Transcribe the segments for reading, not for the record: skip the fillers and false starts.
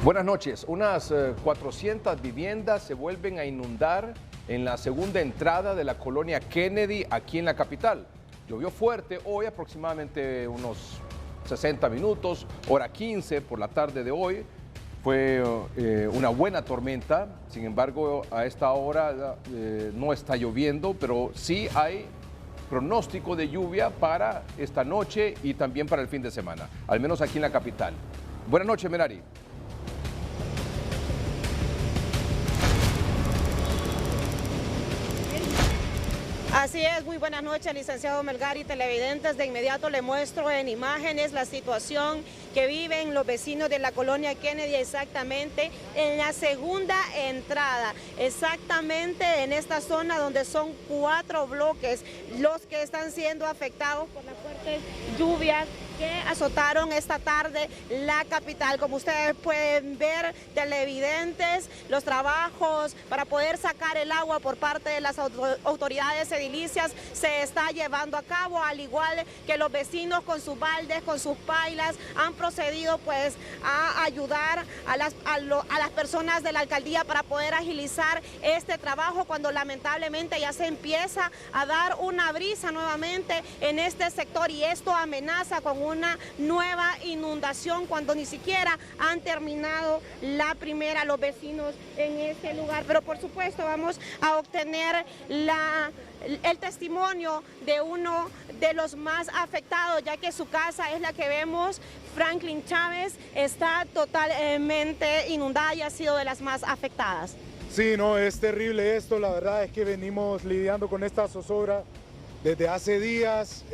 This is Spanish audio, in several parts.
Buenas noches. Unas 400 viviendas se vuelven a inundar en la segunda entrada de la colonia Kennedy aquí en la capital. Llovió fuerte hoy, aproximadamente unos 60 minutos, hora 15 por la tarde de hoy. Fue una buena tormenta, sin embargo a esta hora no está lloviendo, pero sí hay pronóstico de lluvia para esta noche y también para el fin de semana, al menos aquí en la capital. Buenas noches, Merari. Así es, muy buenas noches, licenciado Melgar y televidentes. De inmediato le muestro en imágenes la situación que viven los vecinos de la colonia Kennedy exactamente en la segunda entrada, exactamente en esta zona donde son 4 bloques los que están siendo afectados por las fuertes lluvias que azotaron esta tarde la capital. Como ustedes pueden ver, televidentes, los trabajos para poder sacar el agua por parte de las autoridades edilicias se está llevando a cabo, al igual que los vecinos con sus baldes, con sus pailas, han procedido pues a ayudar a las personas de la alcaldía para poder agilizar este trabajo cuando lamentablemente ya se empieza a dar una brisa nuevamente en este sector y esto amenaza con una nueva inundación cuando ni siquiera han terminado la primera los vecinos en este lugar. Pero por supuesto vamos a obtener el testimonio de uno de los más afectados, ya que su casa es la que vemos. Franklin Chávez está totalmente inundada y ha sido de las más afectadas. Sí, no, es terrible esto, la verdad es que venimos lidiando con esta zozobra desde hace días,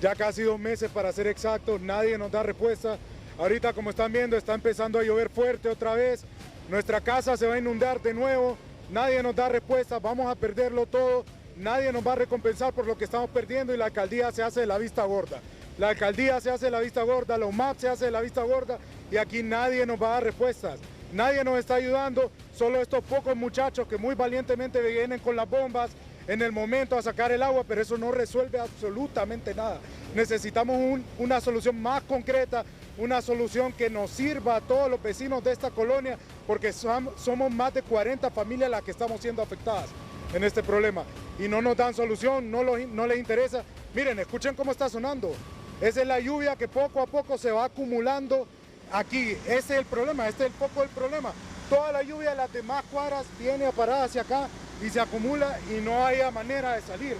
ya casi 2 meses para ser exactos, nadie nos da respuesta. Ahorita, como están viendo, está empezando a llover fuerte otra vez, nuestra casa se va a inundar de nuevo, nadie nos da respuesta, vamos a perderlo todo, nadie nos va a recompensar por lo que estamos perdiendo y la alcaldía se hace de la vista gorda. La alcaldía se hace de la vista gorda, la UMAP se hace de la vista gorda y aquí nadie nos va a dar respuestas. Nadie nos está ayudando, solo estos pocos muchachos que muy valientemente vienen con las bombas en el momento a sacar el agua, pero eso no resuelve absolutamente nada. Necesitamos una solución más concreta, una solución que nos sirva a todos los vecinos de esta colonia, porque somos más de 40 familias las que estamos siendo afectadas en este problema. Y no nos dan solución, no les interesa. Miren, escuchen cómo está sonando. Esa es la lluvia que poco a poco se va acumulando aquí. Ese es el problema, este es el foco del problema. Toda la lluvia de las demás cuadras viene a parar hacia acá y se acumula y no hay manera de salir.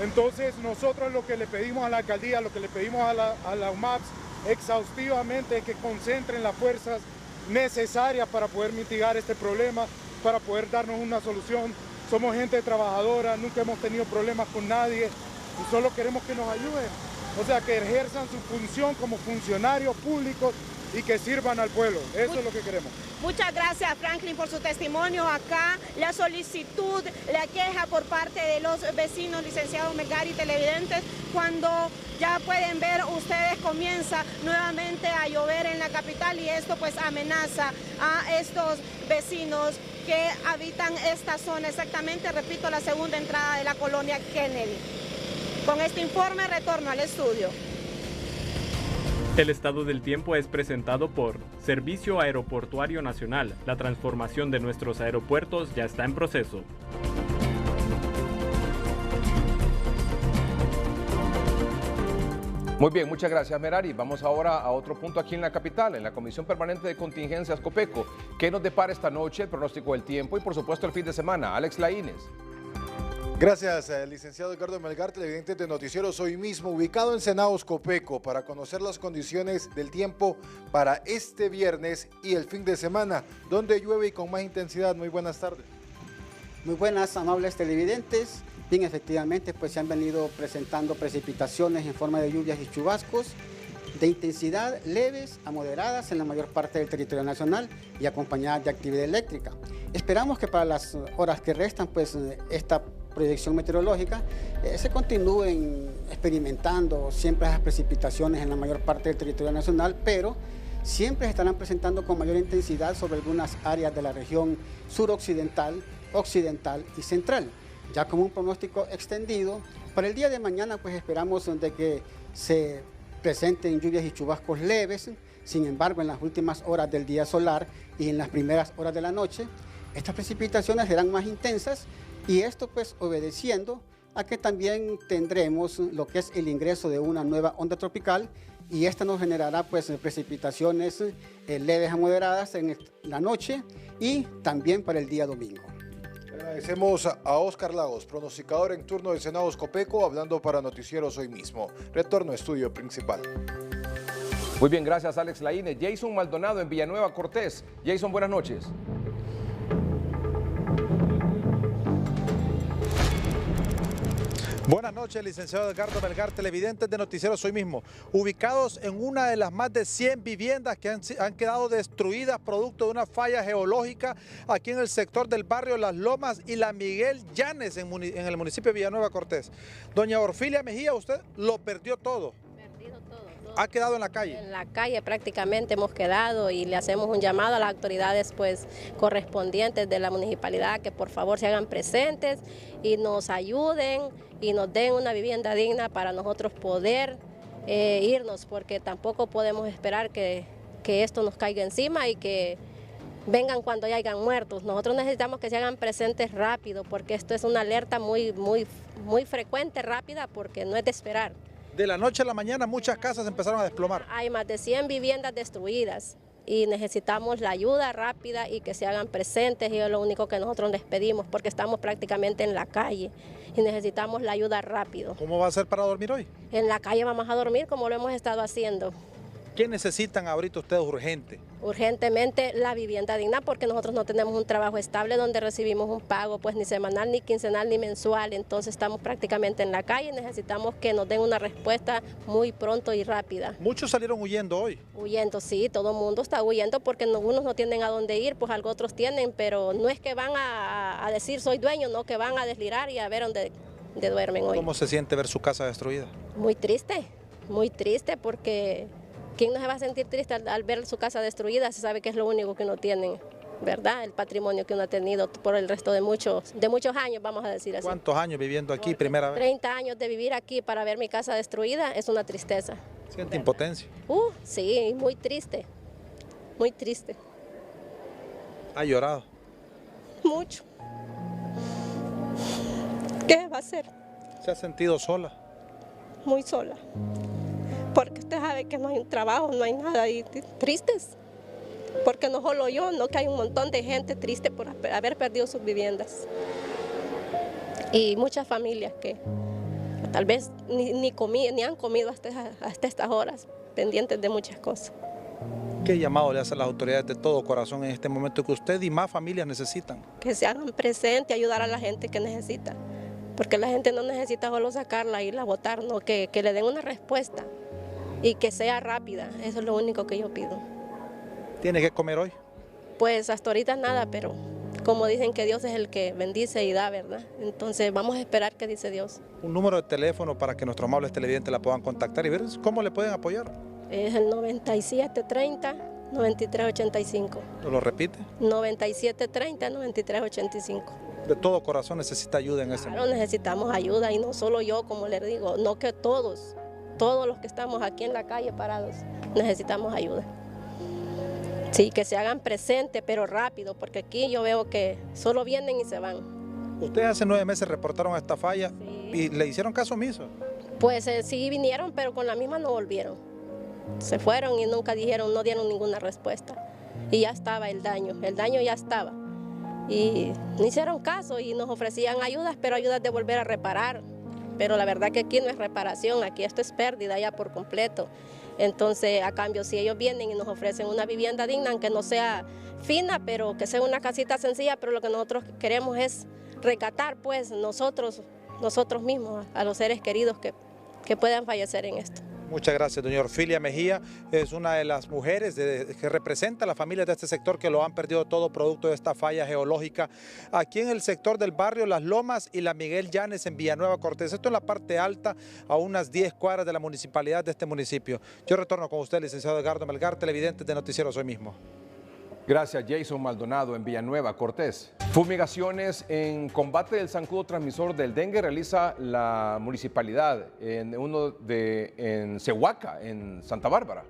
Entonces nosotros lo que le pedimos a la alcaldía, lo que le pedimos a la UMAPS exhaustivamente es que concentren las fuerzas necesarias para poder mitigar este problema, para poder darnos una solución. Somos gente trabajadora, nunca hemos tenido problemas con nadie y solo queremos que nos ayuden. O sea, que ejerzan su función como funcionarios públicos y que sirvan al pueblo. Eso es lo que queremos. Muchas gracias, Franklin, por su testimonio. Acá la solicitud, la queja por parte de los vecinos, licenciado Melgar y televidentes, cuando ya pueden ver ustedes comienza nuevamente a llover en la capital y esto pues amenaza a estos vecinos que habitan esta zona, exactamente, repito, la segunda entrada de la colonia Kennedy. Con este informe retorno al estudio. El estado del tiempo es presentado por Servicio Aeroportuario Nacional. La transformación de nuestros aeropuertos ya está en proceso. Muy bien, muchas gracias, Merari. Vamos ahora a otro punto aquí en la capital, en la Comisión Permanente de Contingencias COPECO. ¿Qué nos depara esta noche, el pronóstico del tiempo y por supuesto el fin de semana? Alex Laínez. Gracias, licenciado Edgardo Melgar, televidente de Noticieros Hoy Mismo, ubicado en Senaos Copeco, para conocer las condiciones del tiempo para este viernes y el fin de semana, donde llueve y con más intensidad. Muy buenas tardes. Muy buenas, amables televidentes. Bien, efectivamente, pues se han venido presentando precipitaciones en forma de lluvias y chubascos de intensidad leves a moderadas en la mayor parte del territorio nacional y acompañadas de actividad eléctrica. Esperamos que para las horas que restan, pues esta proyección meteorológica se continúen experimentando siempre esas precipitaciones en la mayor parte del territorio nacional, pero siempre se estarán presentando con mayor intensidad sobre algunas áreas de la región suroccidental, occidental y central. Ya como un pronóstico extendido, para el día de mañana pues esperamos de que se presenten lluvias y chubascos leves, Sin embargo, en las últimas horas del día solar y en las primeras horas de la noche, estas precipitaciones serán más intensas y esto pues obedeciendo a que también tendremos lo que es el ingreso de una nueva onda tropical y esta nos generará pues precipitaciones leves a moderadas en la noche y también para el día domingo. Agradecemos a Oscar Lagos, pronosticador en turno del Senado Copeco, hablando para Noticieros Hoy Mismo. Retorno a estudio principal. Muy bien, gracias Alex Laínez. Jason Maldonado en Villanueva Cortés. Jason, buenas noches. Buenas noches, licenciado Edgardo Melgar, televidentes de Noticieros Hoy Mismo. Ubicados en una de las más de 100 viviendas que han quedado destruidas producto de una falla geológica aquí en el sector del barrio Las Lomas y la Miguel Llanes en el municipio de Villanueva Cortés. Doña Orfilia Mejía, usted lo perdió todo. ¿Ha quedado en la calle? En la calle prácticamente hemos quedado y le hacemos un llamado a las autoridades pues correspondientes de la municipalidad que por favor se hagan presentes y nos ayuden y nos den una vivienda digna para nosotros poder irnos, porque tampoco podemos esperar que esto nos caiga encima y que vengan cuando ya hayan muertos. Nosotros necesitamos que se hagan presentes rápido, porque esto es una alerta muy frecuente, rápida, porque no es de esperar. De la noche a la mañana muchas casas empezaron a desplomar. Hay más de 100 viviendas destruidas y necesitamos la ayuda rápida y que se hagan presentes, y es lo único que nosotros les pedimos, porque estamos prácticamente en la calle y necesitamos la ayuda rápido. ¿Cómo va a ser para dormir hoy? En la calle vamos a dormir como lo hemos estado haciendo. ¿Qué necesitan ahorita ustedes urgente? Urgentemente la vivienda digna, porque nosotros no tenemos un trabajo estable donde recibimos un pago pues ni semanal, ni quincenal, ni mensual. Entonces estamos prácticamente en la calle y necesitamos que nos den una respuesta muy pronto y rápida. Muchos salieron huyendo hoy. Huyendo, sí, todo el mundo está huyendo porque algunos no tienen a dónde ir, pues algo otros tienen, pero no es que van a decir soy dueño, no, que van a deslirar y a ver dónde duermen hoy. ¿Cómo se siente ver su casa destruida? Muy triste porque ¿quién no se va a sentir triste al ver su casa destruida? Se sabe que es lo único que uno tiene, ¿verdad? El patrimonio que uno ha tenido por el resto de muchos años, vamos a decir así. ¿Cuántos años viviendo aquí, primera vez? 30 años de vivir aquí para ver mi casa destruida es una tristeza. ¿Siente impotencia? Sí, muy triste, muy triste. ¿Ha llorado? Mucho. ¿Qué va a hacer? ¿Se ha sentido sola? Muy sola. Porque usted sabe que no hay un trabajo, no hay nada, y tristes, porque no solo yo, no, que hay un montón de gente triste por haber perdido sus viviendas y muchas familias que tal vez ni han comido hasta estas horas, pendientes de muchas cosas. ¿Qué llamado le hacen las autoridades de todo corazón en este momento que usted y más familias necesitan? Que se hagan presentes y ayudar a la gente que necesita, porque la gente no necesita solo sacarla y irla a votar, no, que le den una respuesta. Y que sea rápida, eso es lo único que yo pido. ¿Tiene que comer hoy? Pues hasta ahorita nada, pero como dicen que Dios es el que bendice y da, ¿verdad? Entonces vamos a esperar qué dice Dios. Un número de teléfono para que nuestros amables televidentes la puedan contactar y ver cómo le pueden apoyar. Es el 9730-9385. ¿Lo repite? 9730-9385. De todo corazón necesita ayuda en ese momento. Necesitamos ayuda, y no solo yo, como les digo, no, que todos los que estamos aquí en la calle parados, necesitamos ayuda. Sí, que se hagan presentes, pero rápido, porque aquí yo veo que solo vienen y se van. Ustedes hace 9 meses reportaron esta falla, sí, y le hicieron caso omiso. Pues sí vinieron, pero con la misma no volvieron. Se fueron y nunca no dieron ninguna respuesta. Y ya estaba el daño ya estaba. Y no hicieron caso y nos ofrecían ayudas, pero ayudas de volver a reparar. Pero la verdad que aquí no es reparación, aquí esto es pérdida ya por completo. Entonces, a cambio, si ellos vienen y nos ofrecen una vivienda digna, aunque no sea fina, pero que sea una casita sencilla, pero lo que nosotros queremos es rescatar, pues, nosotros mismos, a los seres queridos que puedan fallecer en esto. Muchas gracias, doña Orfilia Mejía. Es una de las mujeres que representa a las familias de este sector que lo han perdido todo producto de esta falla geológica aquí en el sector del barrio Las Lomas y la Miguel Llanes en Villanueva Cortés. Esto en la parte alta, a unas 10 cuadras de la municipalidad de este municipio. Yo retorno con usted, licenciado Edgardo Melgar, televidente de Noticieros Hoy Mismo. Gracias, Jason Maldonado en Villanueva Cortés. Fumigaciones en combate del zancudo transmisor del dengue realiza la municipalidad en Cehuaca, en Santa Bárbara.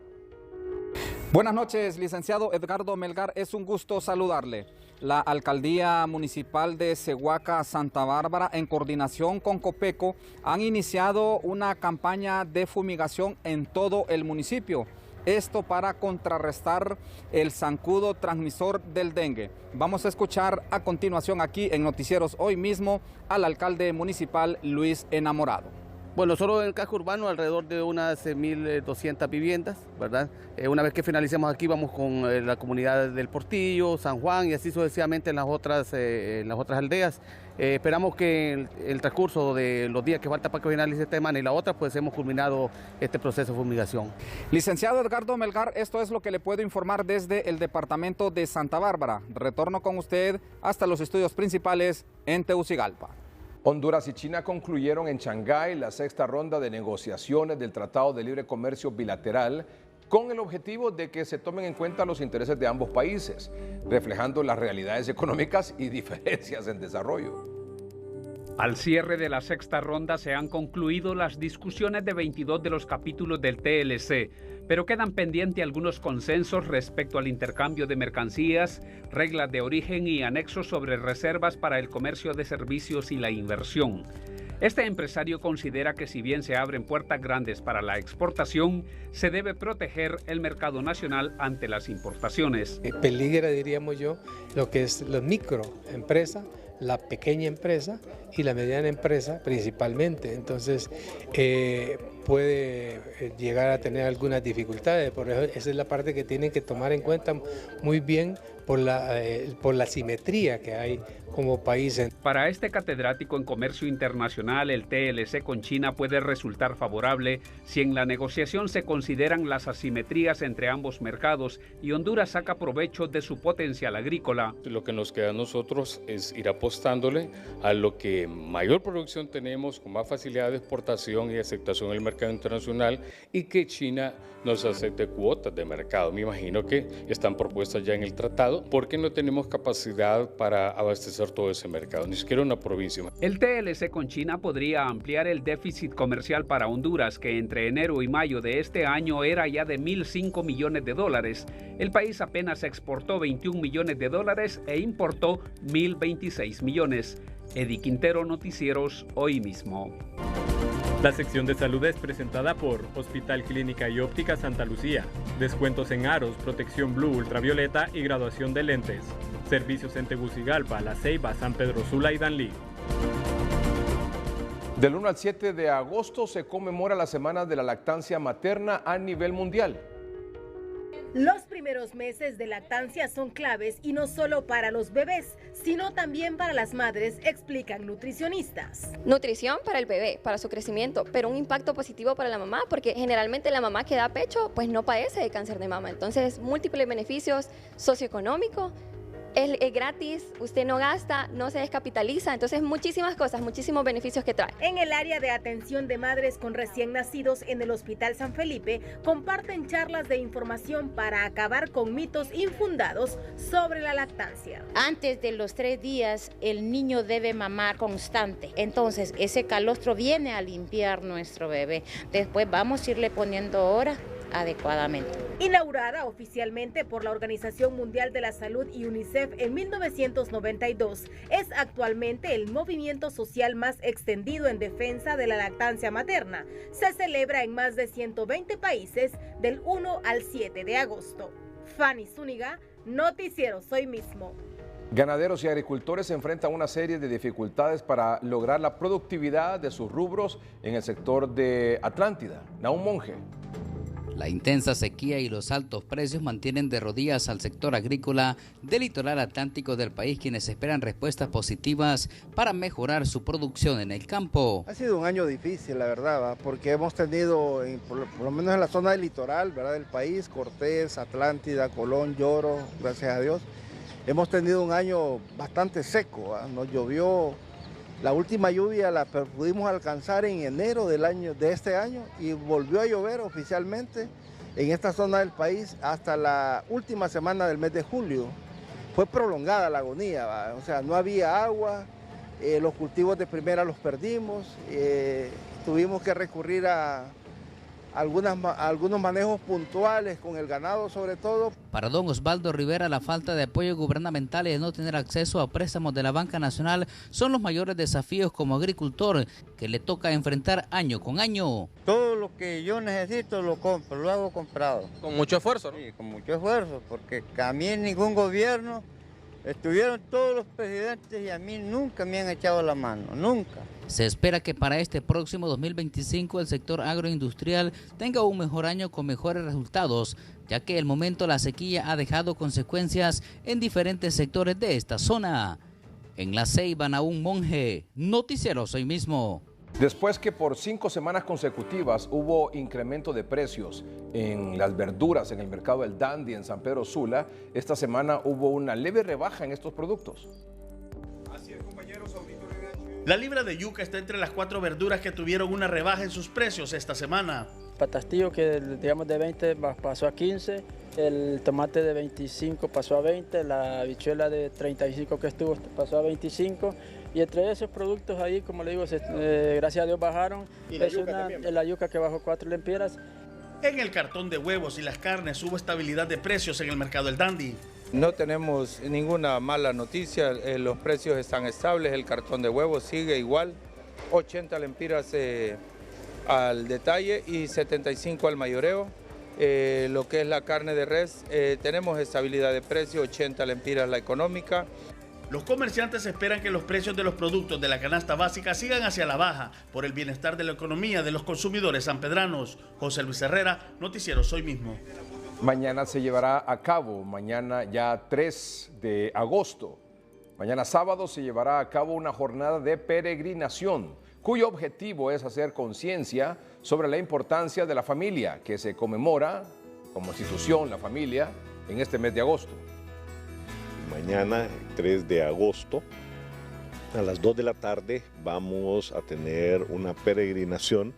Buenas noches, licenciado Edgardo Melgar, es un gusto saludarle. La Alcaldía Municipal de Cehuaca, Santa Bárbara, en coordinación con Copeco, han iniciado una campaña de fumigación en todo el municipio. Esto para contrarrestar el zancudo transmisor del dengue. Vamos a escuchar a continuación aquí en Noticieros Hoy Mismo al alcalde municipal Luis Enamorado. Bueno, solo en el casco urbano alrededor de unas 1.200 viviendas, ¿verdad? Una vez que finalicemos aquí vamos con la comunidad del Portillo, San Juan y así sucesivamente en las otras aldeas. Esperamos que el transcurso de los días que falta para que finalice esta semana y la otra, pues hemos culminado este proceso de fumigación. Licenciado Edgardo Melgar, esto es lo que le puedo informar desde el departamento de Santa Bárbara. Retorno con usted hasta los estudios principales en Tegucigalpa. Honduras y China concluyeron en Shanghái la sexta ronda de negociaciones del Tratado de Libre Comercio Bilateral con el objetivo de que se tomen en cuenta los intereses de ambos países, reflejando las realidades económicas y diferencias en desarrollo. Al cierre de la sexta ronda se han concluido las discusiones de 22 de los capítulos del TLC, pero quedan pendientes algunos consensos respecto al intercambio de mercancías, reglas de origen y anexos sobre reservas para el comercio de servicios y la inversión. Este empresario considera que si bien se abren puertas grandes para la exportación, se debe proteger el mercado nacional ante las importaciones. Peligra, diríamos yo, lo que es la microempresa, la pequeña empresa y la mediana empresa principalmente. Entonces puede llegar a tener algunas dificultades, por eso esa es la parte que tienen que tomar en cuenta muy bien por la simetría que hay como país. Para este catedrático en comercio internacional, el TLC con China puede resultar favorable si en la negociación se consideran las asimetrías entre ambos mercados y Honduras saca provecho de su potencial agrícola. Lo que nos queda a nosotros es ir apostándole a lo que mayor producción tenemos, con más facilidad de exportación y aceptación en el mercado internacional, y que China nos acepte cuotas de mercado. Me imagino que están propuestas ya en el tratado, porque no tenemos capacidad para abastecer todo ese mercado, ni siquiera una provincia. El TLC con China podría ampliar el déficit comercial para Honduras, que entre enero y mayo de este año era ya de $1.005 millones. El país apenas exportó $21 millones e importó $1.026 millones. Eddie Quintero, Noticieros Hoy Mismo. La sección de salud es presentada por Hospital Clínica y Óptica Santa Lucía. Descuentos en aros, protección blue, ultravioleta y graduación de lentes. Servicios en Tegucigalpa, La Ceiba, San Pedro Sula y Danlí. Del 1 al 7 de agosto se conmemora la Semana de la Lactancia Materna a nivel mundial. Los primeros meses de lactancia son claves y no solo para los bebés, sino también para las madres, explican nutricionistas. Nutrición para el bebé, para su crecimiento, pero un impacto positivo para la mamá, porque generalmente la mamá que da pecho pues no padece de cáncer de mama. Entonces, múltiples beneficios socioeconómicos. Es gratis, usted no gasta, no se descapitaliza, entonces muchísimas cosas, muchísimos beneficios que trae. En el área de atención de madres con recién nacidos en el Hospital San Felipe, comparten charlas de información para acabar con mitos infundados sobre la lactancia. Antes de los 3 días, el niño debe mamar constante, entonces ese calostro viene a limpiar nuestro bebé. Después vamos a irle poniendo horas adecuadamente. Inaugurada oficialmente por la Organización Mundial de la Salud y UNICEF en 1992, es actualmente el movimiento social más extendido en defensa de la lactancia materna. Se celebra en más de 120 países del 1 al 7 de agosto. Fanny Zúñiga, Noticieros Hoy Mismo. Ganaderos y agricultores enfrentan una serie de dificultades para lograr la productividad de sus rubros en el sector de Atlántida. Naum Monge. La intensa sequía y los altos precios mantienen de rodillas al sector agrícola del litoral atlántico del país, quienes esperan respuestas positivas para mejorar su producción en el campo. Ha sido un año difícil, la verdad, porque hemos tenido, por lo menos en la zona del litoral, ¿verdad?, del país, Cortés, Atlántida, Colón, Lloro, gracias a Dios, hemos tenido un año bastante seco, ¿verdad? Nos llovió. La última lluvia la pudimos alcanzar en enero de este año y volvió a llover oficialmente en esta zona del país hasta la última semana del mes de julio. Fue prolongada la agonía, ¿va? O sea, no había agua, los cultivos de primera los perdimos, tuvimos que recurrir a algunos manejos puntuales con el ganado sobre todo. Para don Osvaldo Rivera, la falta de apoyo gubernamental y de no tener acceso a préstamos de la Banca Nacional son los mayores desafíos como agricultor que le toca enfrentar año con año. Todo lo que yo necesito lo compro, lo hago comprado. Con mucho esfuerzo, ¿no? Sí, con mucho esfuerzo, porque a mí en ningún gobierno estuvieron todos los presidentes y a mí nunca me han echado la mano, nunca. Se espera que para este próximo 2025 el sector agroindustrial tenga un mejor año con mejores resultados, ya que el momento la sequía ha dejado consecuencias en diferentes sectores de esta zona. En La Ceiba, Nahum Monge, Noticieros Hoy Mismo. Después que por 5 semanas consecutivas hubo incremento de precios en las verduras en el mercado del Dandy en San Pedro Sula, esta semana hubo una leve rebaja en estos productos. Así es, compañeros. La libra de yuca está entre las 4 verduras que tuvieron una rebaja en sus precios esta semana. Patastillo que digamos de 20 pasó a 15, el tomate de 25 pasó a 20, la habichuela de 35 que estuvo pasó a 25 y entre esos productos ahí, como le digo, gracias a Dios bajaron. ¿Y la yuca también? La yuca que bajó 4 lempiras. En el cartón de huevos y las carnes hubo estabilidad de precios en el mercado del Dandy. No tenemos ninguna mala noticia, los precios están estables, el cartón de huevos sigue igual, 80 lempiras al detalle y 75 al mayoreo. Lo que es la carne de res, tenemos estabilidad de precio, 80 lempiras la económica. Los comerciantes esperan que los precios de los productos de la canasta básica sigan hacia la baja por el bienestar de la economía de los consumidores sanpedranos. José Luis Herrera, Noticieros Hoy Mismo. Mañana se llevará a cabo, mañana ya 3 de agosto, mañana sábado se llevará a cabo una jornada de peregrinación, cuyo objetivo es hacer conciencia sobre la importancia de la familia, que se conmemora como institución, la familia, en este mes de agosto. Mañana, 3 de agosto, a las 2 de la tarde, vamos a tener una peregrinación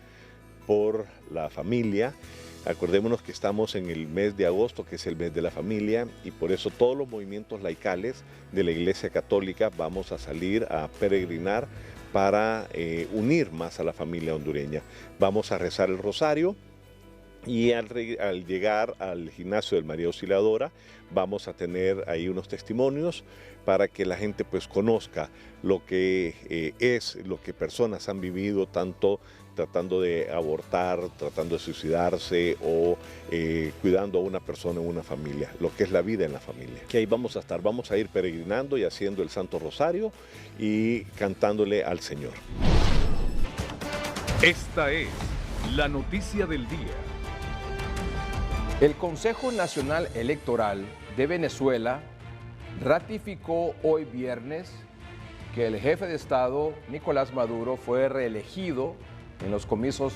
por la familia. Acordémonos que estamos en el mes de agosto, que es el mes de la familia, y por eso todos los movimientos laicales de la Iglesia Católica vamos a salir a peregrinar para unir más a la familia hondureña. Vamos a rezar el rosario y al llegar al gimnasio del María Auxiliadora vamos a tener ahí unos testimonios para que la gente pues conozca lo que es, lo que personas han vivido, tanto tratando de abortar, tratando de suicidarse o cuidando a una persona en una familia, lo que es la vida en la familia. Que ahí vamos a ir peregrinando y haciendo el Santo Rosario y cantándole al Señor. Esta es la noticia del día. El Consejo Nacional Electoral de Venezuela ratificó hoy viernes que el jefe de Estado, Nicolás Maduro, fue reelegido en los comicios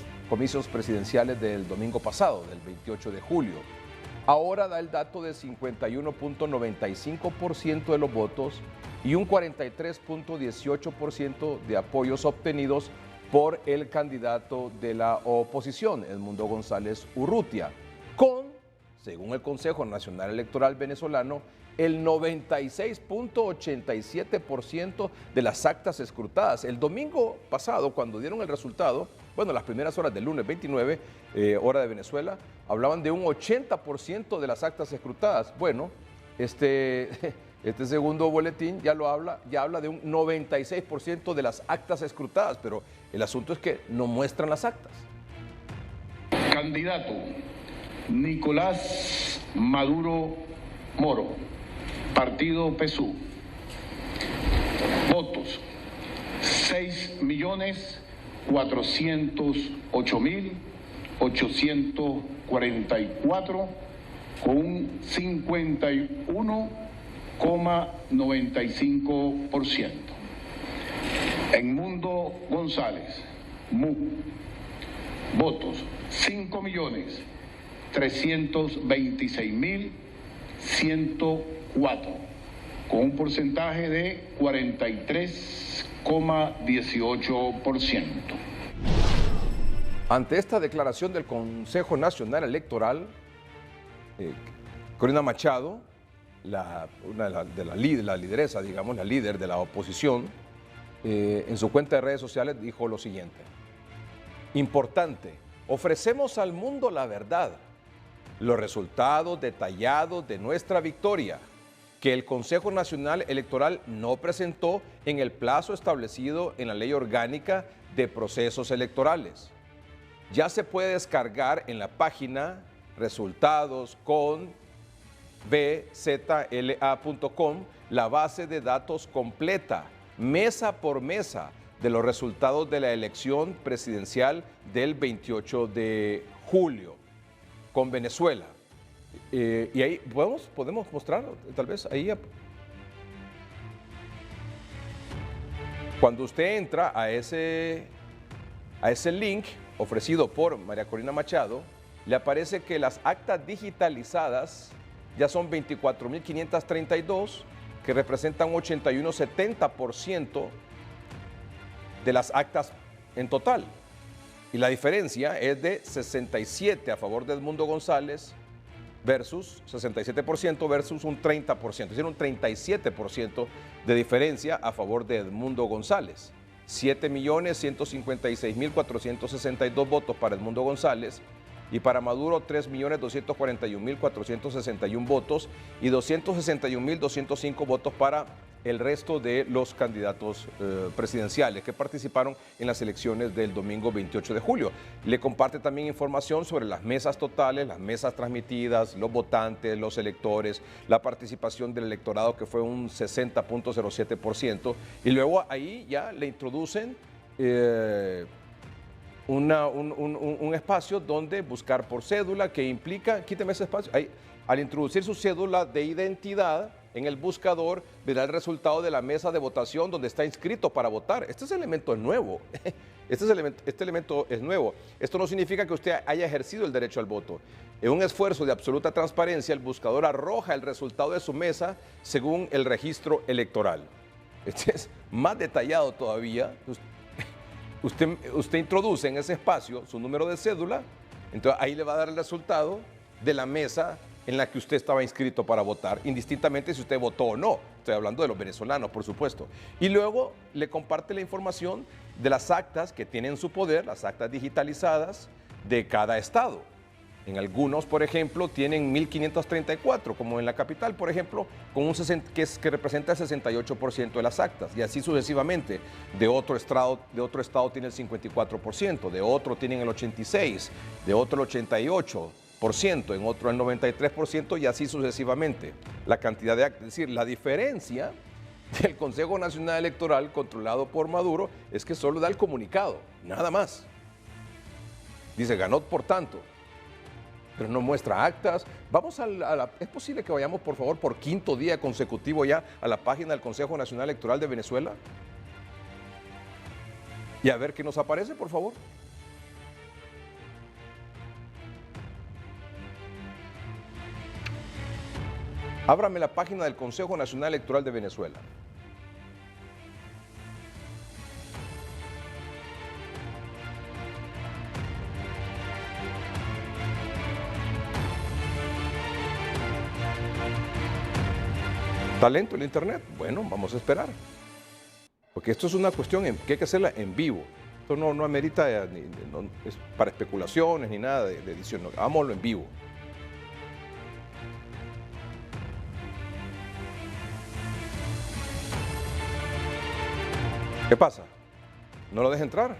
presidenciales del domingo pasado, del 28 de julio. Ahora da el dato de 51.95% de los votos y un 43.18% de apoyos obtenidos por el candidato de la oposición, Edmundo González Urrutia, con, según el Consejo Nacional Electoral venezolano, el 96.87% de las actas escrutadas. El domingo pasado, cuando dieron el resultado, bueno, las primeras horas del lunes 29, hora de Venezuela, hablaban de un 80% de las actas escrutadas. Bueno, este segundo boletín ya habla de un 96% de las actas escrutadas, pero el asunto es que no muestran las actas. Candidato Nicolás Maduro Moro, Partido PSUV. Votos: 6.408.844, con un 51,95%. Edmundo González, MU. Votos: 5.326.104, con un porcentaje de 43,18%. Ante esta declaración del Consejo Nacional Electoral, Corina Machado, la lideresa, digamos, la líder de la oposición, en su cuenta de redes sociales dijo lo siguiente: importante, ofrecemos al mundo la verdad, los resultados detallados de nuestra victoria, que el Consejo Nacional Electoral no presentó en el plazo establecido en la Ley Orgánica de Procesos Electorales. Ya se puede descargar en la página resultados.bzla.com la base de datos completa, mesa por mesa, de los resultados de la elección presidencial del 28 de julio con Venezuela. Y ahí podemos mostrar, tal vez, ahí. Cuando usted entra a ese link ofrecido por María Corina Machado, le aparece que las actas digitalizadas ya son 24.532, que representan 81,70% de las actas en total. Y la diferencia es de 67 a favor de Edmundo González versus 67% versus un 30%, es decir, un 37% de diferencia a favor de Edmundo González. 7.156.462 votos para Edmundo González y para Maduro 3.241.461 votos y 261.205 votos para el resto de los candidatos presidenciales que participaron en las elecciones del domingo 28 de julio. Le comparte también información sobre las mesas totales, las mesas transmitidas, los votantes, los electores, la participación del electorado que fue un 60.07%, y luego ahí ya le introducen un espacio donde buscar por cédula, que implica, quíteme ese espacio, ahí, al introducir su cédula de identidad en el buscador, verá el resultado de la mesa de votación donde está inscrito para votar. Este elemento es nuevo. Este elemento es nuevo. Esto no significa que usted haya ejercido el derecho al voto. En un esfuerzo de absoluta transparencia, el buscador arroja el resultado de su mesa según el registro electoral. Este es más detallado todavía. Usted introduce en ese espacio su número de cédula, entonces ahí le va a dar el resultado de la mesa en la que usted estaba inscrito para votar, indistintamente si usted votó o no. Estoy hablando de los venezolanos, por supuesto. Y luego le comparte la información de las actas que tiene en su poder, las actas digitalizadas de cada estado. En algunos, por ejemplo, tienen 1.534, como en la capital, por ejemplo, con un que representa el 68% de las actas, y así sucesivamente. De otro estado tiene el 54%, de otro tienen el 86%, de otro el 88%, en otro el 93%, y así sucesivamente. La cantidad de actas, es decir, la diferencia del Consejo Nacional Electoral controlado por Maduro es que solo da el comunicado, nada más. Dice, ganó por tanto, pero no muestra actas. Vamos ¿es posible que vayamos, por favor, por quinto día consecutivo ya a la página del Consejo Nacional Electoral de Venezuela? Y a ver qué nos aparece, por favor. Ábrame la página del Consejo Nacional Electoral de Venezuela. ¿Talento el internet? Bueno, vamos a esperar. Porque esto es una cuestión que hay que hacerla en vivo. Esto no amerita no es para especulaciones ni nada de edición. No, hagámoslo en vivo. ¿Qué pasa? No lo deja entrar.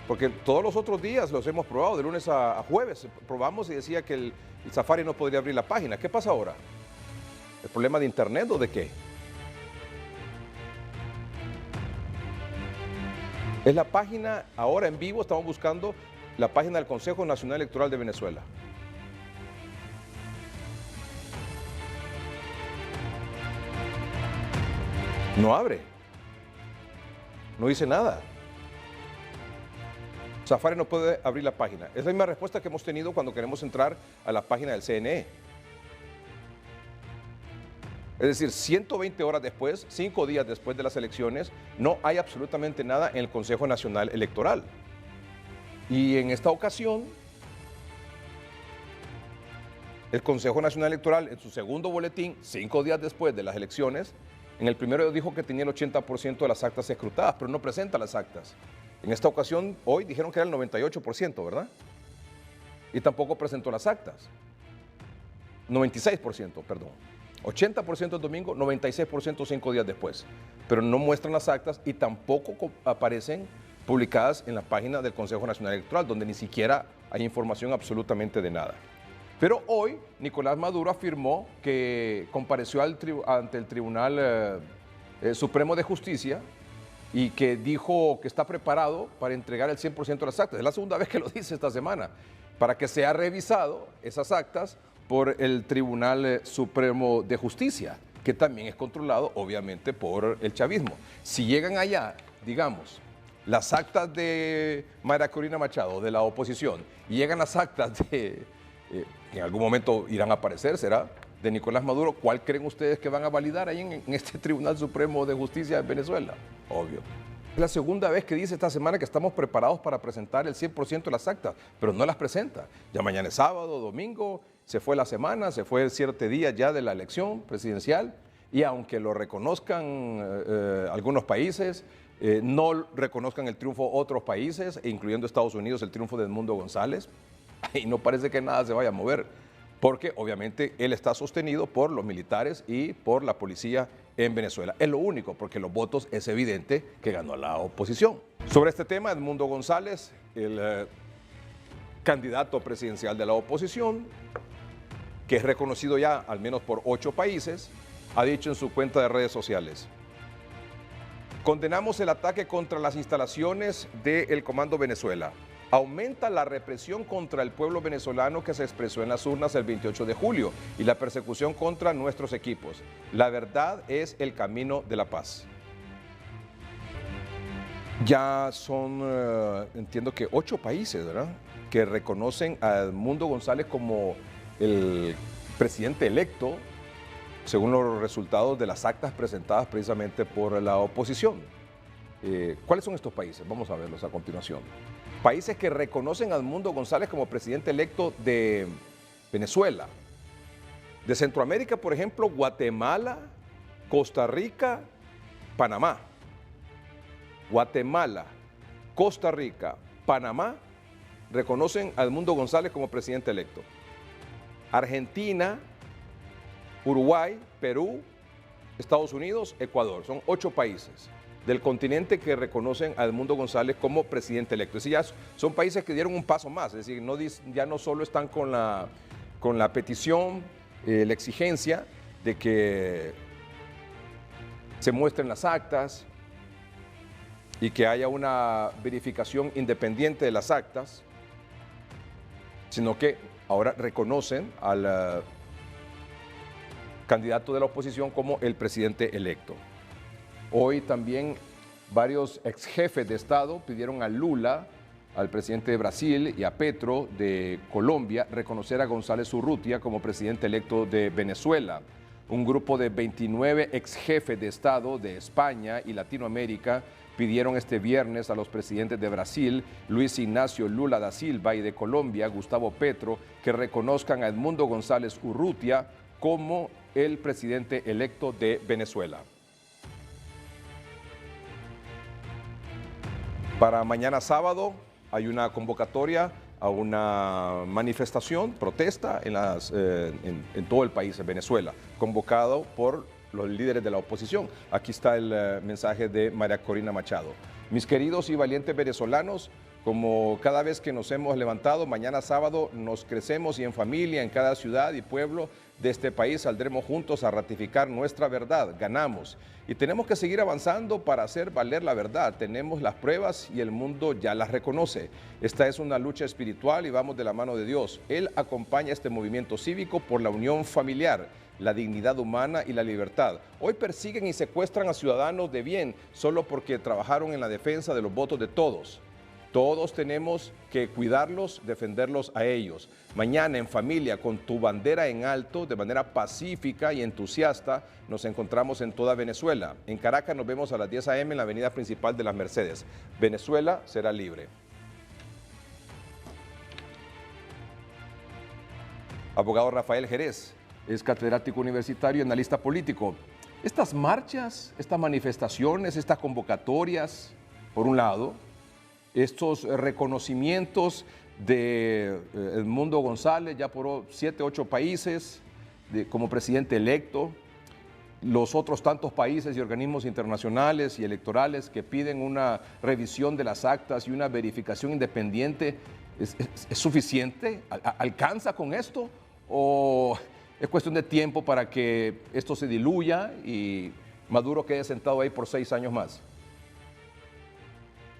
Porque todos los otros días los hemos probado, de lunes a jueves. Probamos y decía que el Safari no podría abrir la página. ¿Qué pasa ahora? ¿El problema de internet o de qué? Es la página, ahora en vivo estamos buscando la página del Consejo Nacional Electoral de Venezuela. No abre. No dice nada. Safari no puede abrir la página. Es la misma respuesta que hemos tenido cuando queremos entrar a la página del CNE. Es decir, 120 horas después, 5 días después de las elecciones, no hay absolutamente nada en el Consejo Nacional Electoral. Y en esta ocasión, el Consejo Nacional Electoral, en su segundo boletín, 5 días después de las elecciones, en el primero dijo que tenía el 80% de las actas escrutadas, pero no presenta las actas. En esta ocasión, hoy dijeron que era el 98%, ¿verdad? Y tampoco presentó las actas. 96%, perdón. 80% el domingo, 96% 5 días después. Pero no muestran las actas y tampoco aparecen publicadas en la página del Consejo Nacional Electoral, donde ni siquiera hay información absolutamente de nada. Pero hoy Nicolás Maduro afirmó que compareció ante el Tribunal Supremo de Justicia y que dijo que está preparado para entregar el 100% de las actas. Es la segunda vez que lo dice esta semana, para que sea revisado esas actas por el Tribunal Supremo de Justicia, que también es controlado obviamente por el chavismo. Si llegan allá, digamos, las actas de Mayra Corina Machado, de la oposición, y llegan las actas de, que en algún momento irán a aparecer, será, de Nicolás Maduro, ¿cuál creen ustedes que van a validar ahí en este Tribunal Supremo de Justicia de Venezuela? Obvio. Es la segunda vez que dice esta semana que estamos preparados para presentar el 100% de las actas, pero no las presenta. Ya mañana es sábado, domingo, se fue la semana, se fue 7 días ya de la elección presidencial, y aunque lo reconozcan algunos países, no reconozcan el triunfo otros países, incluyendo Estados Unidos, el triunfo de Edmundo González, y no parece que nada se vaya a mover, porque obviamente él está sostenido por los militares y por la policía en Venezuela. Es lo único, porque los votos es evidente que ganó la oposición. Sobre este tema, Edmundo González, el candidato presidencial de la oposición, que es reconocido ya al menos por 8 países, ha dicho en su cuenta de redes sociales: condenamos el ataque contra las instalaciones del Comando Venezuela. Aumenta la represión contra el pueblo venezolano que se expresó en las urnas el 28 de julio y la persecución contra nuestros equipos. La verdad es el camino de la paz. Ya son, entiendo que 8 países, ¿verdad?, que reconocen a Edmundo González como el presidente electo, según los resultados de las actas presentadas precisamente por la oposición. ¿Cuáles son estos países? Vamos a verlos a continuación. Países que reconocen a Edmundo González como presidente electo de Venezuela. De Centroamérica, por ejemplo, Guatemala, Costa Rica, Panamá. Guatemala, Costa Rica, Panamá reconocen a Edmundo González como presidente electo. Argentina, Uruguay, Perú, Estados Unidos, Ecuador. Son 8 países del continente que reconocen a Edmundo González como presidente electo. Es decir, ya son países que dieron un paso más, es decir, ya no solo están con la petición, la exigencia de que se muestren las actas y que haya una verificación independiente de las actas, sino que ahora reconocen al candidato de la oposición como el presidente electo. Hoy también varios ex jefes de Estado pidieron a Lula, al presidente de Brasil, y a Petro de Colombia reconocer a González Urrutia como presidente electo de Venezuela. Un grupo de 29 ex jefes de Estado de España y Latinoamérica pidieron este viernes a los presidentes de Brasil, Luis Ignacio Lula da Silva, y de Colombia, Gustavo Petro, que reconozcan a Edmundo González Urrutia como el presidente electo de Venezuela. Para mañana sábado hay una convocatoria a una manifestación, protesta en todo el país, en Venezuela, convocado por los líderes de la oposición. Aquí está el mensaje de Mayra Corina Machado. Mis queridos y valientes venezolanos, como cada vez que nos hemos levantado, mañana sábado nos crecemos y en familia, en cada ciudad y pueblo de este país saldremos juntos a ratificar nuestra verdad. Ganamos y tenemos que seguir avanzando para hacer valer la verdad. Tenemos las pruebas y el mundo ya las reconoce. Esta es una lucha espiritual y vamos de la mano de Dios. Él acompaña este movimiento cívico por la unión familiar, la dignidad humana y la libertad. Hoy persiguen y secuestran a ciudadanos de bien solo porque trabajaron en la defensa de los votos de todos. Todos tenemos que cuidarlos, defenderlos a ellos. Mañana en familia, con tu bandera en alto, de manera pacífica y entusiasta, nos encontramos en toda Venezuela. En Caracas nos vemos a las 10 a.m. en la avenida principal de las Mercedes. Venezuela será libre. Abogado Rafael Jerez es catedrático universitario y analista político. Estas marchas, estas manifestaciones, estas convocatorias, por un lado, estos reconocimientos de Edmundo González, ya por 7, 8 países, como presidente electo, los otros tantos países y organismos internacionales y electorales que piden una revisión de las actas y una verificación independiente, ¿es suficiente? ¿Alcanza con esto? ¿O es cuestión de tiempo para que esto se diluya y Maduro quede sentado ahí por 6 años más?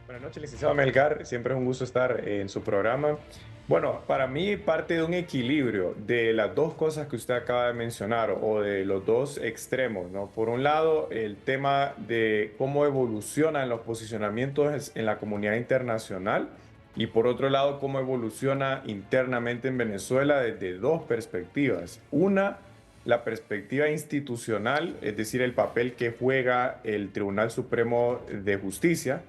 Buenas noches, licenciado Melgar. Siempre es un gusto estar en su programa. Bueno, para mí parte de un equilibrio de las dos cosas que usted acaba de mencionar o de los dos extremos, ¿no? Por un lado, el tema de cómo evolucionan los posicionamientos en la comunidad internacional y por otro lado, cómo evoluciona internamente en Venezuela desde dos perspectivas. Una, la perspectiva institucional, es decir, el papel que juega el Tribunal Supremo de Justicia.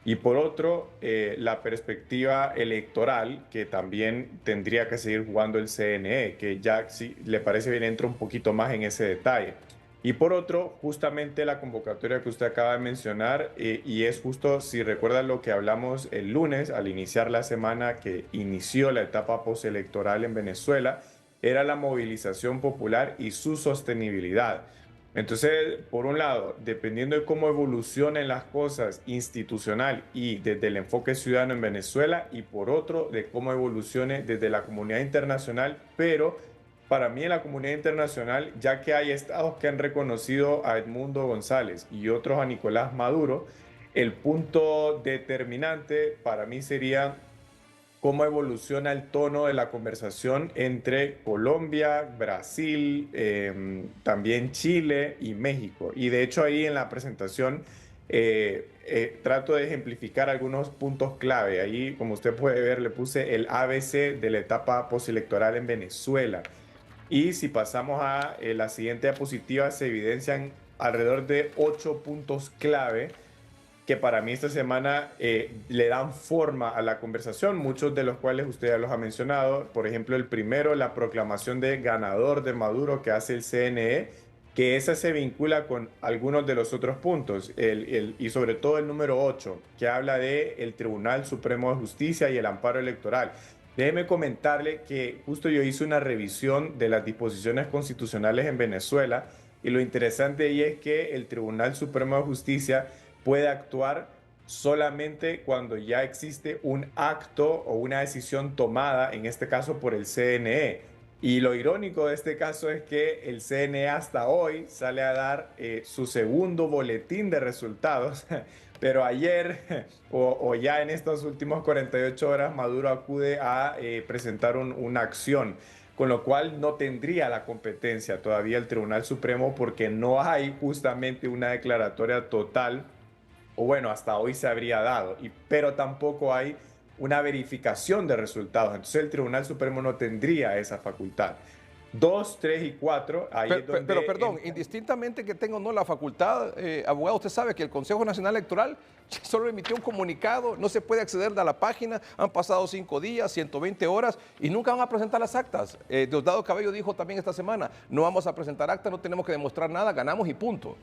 Y por otro, la perspectiva electoral, que también tendría que seguir jugando el CNE, que ya, si le parece bien, entra un poquito más en ese detalle. Y por otro, justamente la convocatoria que usted acaba de mencionar, y es justo, si recuerdan lo que hablamos el lunes, al iniciar la semana que inició la etapa postelectoral en Venezuela, era la movilización popular y su sostenibilidad. Entonces, por un lado, dependiendo de cómo evolucionen las cosas institucional y desde el enfoque ciudadano en Venezuela, y por otro, de cómo evolucione desde la comunidad internacional, pero para mí en la comunidad internacional, ya que hay estados que han reconocido a Edmundo González y otros a Nicolás Maduro, el punto determinante para mí sería cómo evoluciona el tono de la conversación entre Colombia, Brasil, también Chile y México. Y de hecho ahí en la presentación trato de ejemplificar algunos puntos clave. Ahí, como usted puede ver, le puse el ABC de la etapa postelectoral en Venezuela. Y si pasamos a la siguiente diapositiva, se evidencian alrededor de 8 puntos clave que para mí esta semana le dan forma a la conversación, muchos de los cuales usted ya los ha mencionado. Por ejemplo, el primero, la proclamación de ganador de Maduro que hace el CNE, que esa se vincula con algunos de los otros puntos, y sobre todo el número 8, que habla del Tribunal Supremo de Justicia y el amparo electoral. Déjeme comentarle que justo yo hice una revisión de las disposiciones constitucionales en Venezuela, y lo interesante ahí es que el Tribunal Supremo de Justicia puede actuar solamente cuando ya existe un acto o una decisión tomada, en este caso por el CNE. Y lo irónico de este caso es que el CNE hasta hoy sale a dar su segundo boletín de resultados, pero ayer o ya en estas últimas 48 horas Maduro acude a presentar una acción, con lo cual no tendría la competencia todavía el Tribunal Supremo porque no hay justamente una declaratoria total, o bueno, hasta hoy se habría dado, pero tampoco hay una verificación de resultados. Entonces el Tribunal Supremo no tendría esa facultad. 2, 3 y 4, ahí es donde... Pero perdón, indistintamente que tenga o no la facultad, abogado, usted sabe que el Consejo Nacional Electoral solo emitió un comunicado, no se puede acceder a la página, han pasado 5 días, 120 horas y nunca van a presentar las actas. Diosdado Cabello dijo también esta semana, no vamos a presentar actas, no tenemos que demostrar nada, ganamos y punto.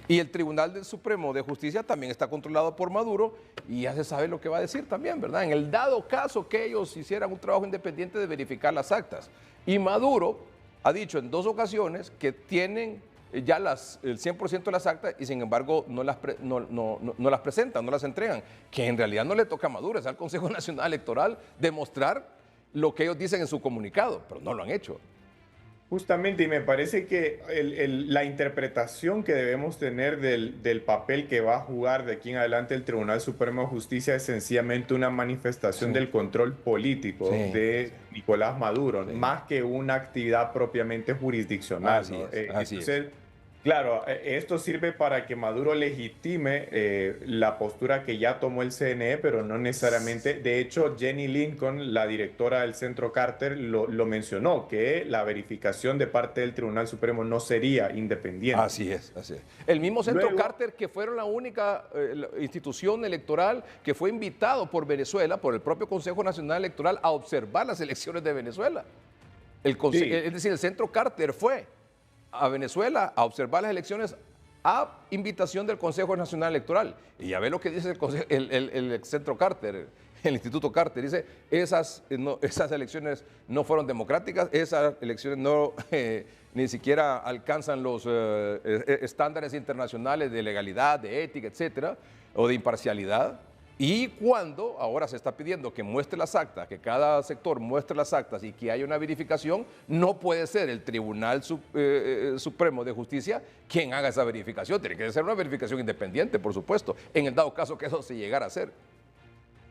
Y el Tribunal del Supremo de Justicia también está controlado por Maduro y ya se sabe lo que va a decir también, ¿verdad? En el dado caso que ellos hicieran un trabajo independiente de verificar las actas. Y Maduro ha dicho en 2 ocasiones que tienen ya el 100% de las actas y sin embargo no las presentan, no las entregan, que en realidad no le toca a Maduro, es al Consejo Nacional Electoral demostrar lo que ellos dicen en su comunicado, pero no lo han hecho. Justamente, y me parece que la interpretación que debemos tener del papel que va a jugar de aquí en adelante el Tribunal Supremo de Justicia es sencillamente una manifestación del control político de Nicolás Maduro, más que una actividad propiamente jurisdiccional. Así es. Claro, esto sirve para que Maduro legitime la postura que ya tomó el CNE, pero no necesariamente. De hecho, Jenny Lincoln, la directora del Centro Carter, lo mencionó, que la verificación de parte del Tribunal Supremo no sería independiente. Así es, así es. El mismo Centro Carter, que fueron la única institución electoral que fue invitado por Venezuela, por el propio Consejo Nacional Electoral, a observar las elecciones de Venezuela. Es decir, el Centro Carter fue a Venezuela a observar las elecciones a invitación del Consejo Nacional Electoral. Y ya ve lo que dice el Centro Carter, el Instituto Carter. Dice, esas elecciones no fueron democráticas, esas elecciones no ni siquiera alcanzan los estándares internacionales de legalidad, de ética, etcétera, o de imparcialidad. Y cuando ahora se está pidiendo que muestre las actas, que cada sector muestre las actas y que haya una verificación, no puede ser el Tribunal Supremo de Justicia quien haga esa verificación. Tiene que ser una verificación independiente, por supuesto, en el dado caso que eso se llegara a hacer.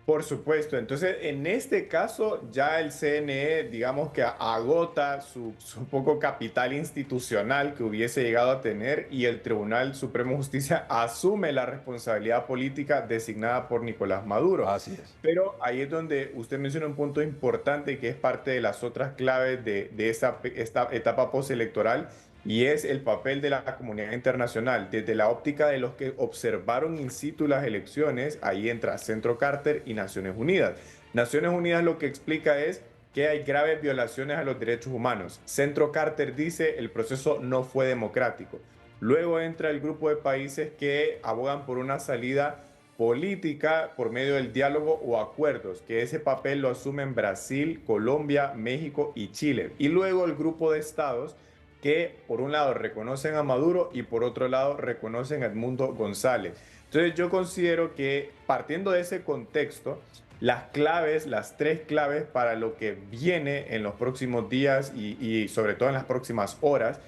Por supuesto, entonces en este caso ya el CNE, digamos que agota su poco capital institucional que hubiese llegado a tener, y el Tribunal Supremo de Justicia asume la responsabilidad política designada por Nicolás Maduro. Así es. Pero ahí es donde usted menciona un punto importante que es parte de las otras claves de esta etapa postelectoral, y es el papel de la comunidad internacional. Desde la óptica de los que observaron in situ las elecciones, ahí entra Centro Carter y Naciones Unidas. Naciones Unidas lo que explica es que hay graves violaciones a los derechos humanos. Centro Carter dice el proceso no fue democrático. Luego entra el grupo de países que abogan por una salida política por medio del diálogo o acuerdos, que ese papel lo asumen Brasil, Colombia, México y Chile. Y luego el grupo de estados que por un lado reconocen a Maduro y por otro lado reconocen a Edmundo González. Entonces yo considero que partiendo de ese contexto, las tres claves para lo que viene en los próximos días y sobre todo en las próximas horas,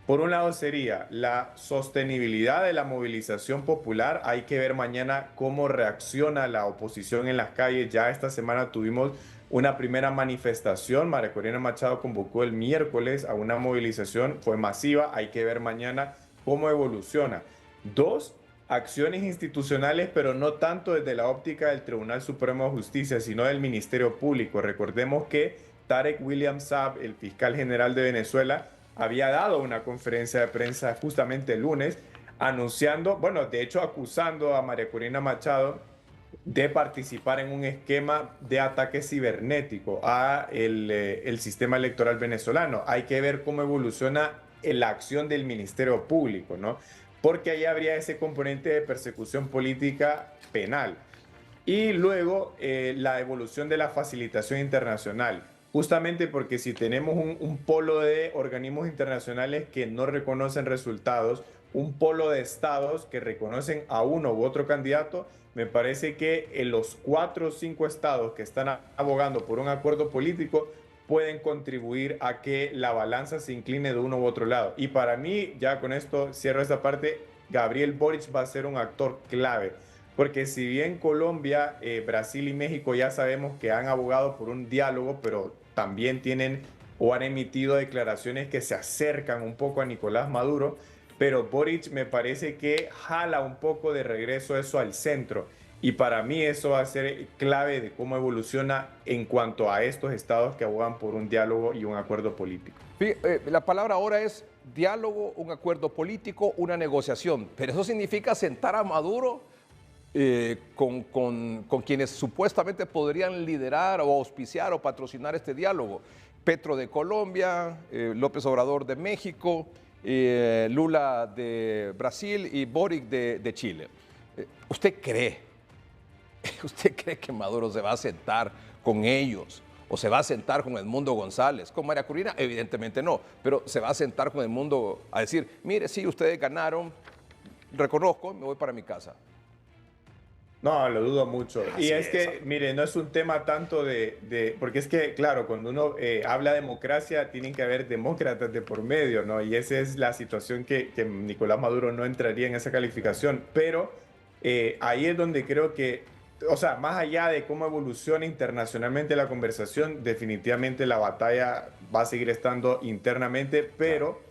por un lado sería la sostenibilidad de la movilización popular. Hay que ver mañana cómo reacciona la oposición en las calles. Ya esta semana tuvimos una primera manifestación. María Corina Machado convocó el miércoles a una movilización, fue masiva. Hay que ver mañana cómo evoluciona. 2, acciones institucionales, pero no tanto desde la óptica del Tribunal Supremo de Justicia, sino del Ministerio Público. Recordemos que Tarek William Saab, el fiscal general de Venezuela, había dado una conferencia de prensa justamente el lunes, anunciando, bueno, de hecho acusando a María Corina Machado de participar en un esquema de ataque cibernético a el sistema electoral venezolano. Hay que ver cómo evoluciona la acción del Ministerio Público, ¿no? Porque ahí habría ese componente de persecución política penal. Y luego la evolución de la facilitación internacional. Justamente porque si tenemos un polo de organismos internacionales que no reconocen resultados, un polo de estados que reconocen a uno u otro candidato, me parece que en los 4 o 5 estados que están abogando por un acuerdo político pueden contribuir a que la balanza se incline de uno u otro lado. Y para mí, ya con esto cierro esta parte, Gabriel Boric va a ser un actor clave. Porque si bien Colombia, Brasil y México ya sabemos que han abogado por un diálogo, pero también tienen o han emitido declaraciones que se acercan un poco a Nicolás Maduro, pero Boric me parece que jala un poco de regreso eso al centro. Y para mí eso va a ser clave de cómo evoluciona en cuanto a estos estados que abogan por un diálogo y un acuerdo político. La palabra ahora es diálogo, un acuerdo político, una negociación. Pero eso significa sentar a Maduro con quienes supuestamente podrían liderar o auspiciar o patrocinar este diálogo. Petro de Colombia, López Obrador de México, Lula de Brasil y Boric de Chile. ¿Usted cree que Maduro se va a sentar con ellos o se va a sentar con Edmundo González? Con María Corina, evidentemente no, pero se va a sentar con Edmundo a decir, mire, sí, ustedes ganaron, reconozco, me voy para mi casa. No, lo dudo mucho. Así y es que, mire, no es un tema tanto porque es que, claro, cuando uno habla de democracia, tienen que haber demócratas de por medio, ¿no? Y esa es la situación que Nicolás Maduro no entraría en esa calificación. Pero ahí es donde creo que, o sea, más allá de cómo evoluciona internacionalmente la conversación, definitivamente la batalla va a seguir estando internamente, pero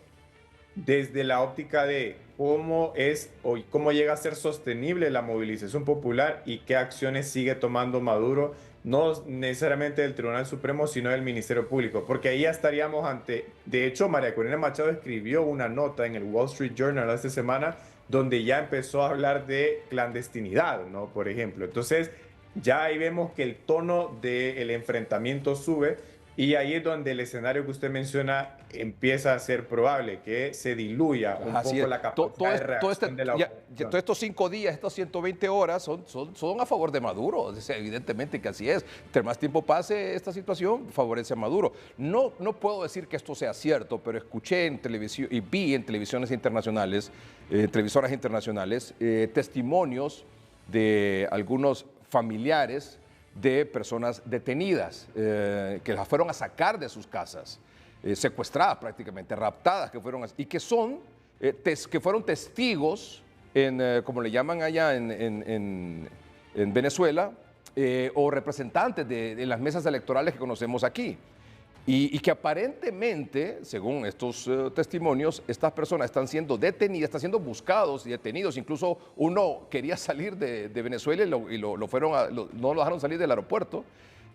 desde la óptica de cómo es o cómo llega a ser sostenible la movilización popular y qué acciones sigue tomando Maduro, no necesariamente del Tribunal Supremo, sino del Ministerio Público, porque ahí ya estaríamos ante, de hecho, María Corina Machado escribió una nota en el Wall Street Journal esta semana donde ya empezó a hablar de clandestinidad, ¿no? Por ejemplo, entonces ya ahí vemos que el tono del enfrentamiento sube, Y ahí es donde el escenario que usted menciona empieza a ser probable, que se diluya un poco la capacidad de reacción de la oposición. Todos estos 5 días, estas 120 horas son a favor de Maduro. O sea, evidentemente que así es. Entre más tiempo pase esta situación, favorece a Maduro. No puedo decir que esto sea cierto, pero escuché en televisión y vi en televisoras internacionales testimonios de algunos familiares de personas detenidas que las fueron a sacar de sus casas, secuestradas prácticamente, raptadas, que fueron y que fueron testigos como le llaman allá en Venezuela, o representantes de las mesas electorales que conocemos aquí. Y que aparentemente, según estos testimonios, estas personas están siendo detenidas, están siendo buscados y detenidos. Incluso uno quería salir de Venezuela y no lo dejaron salir del aeropuerto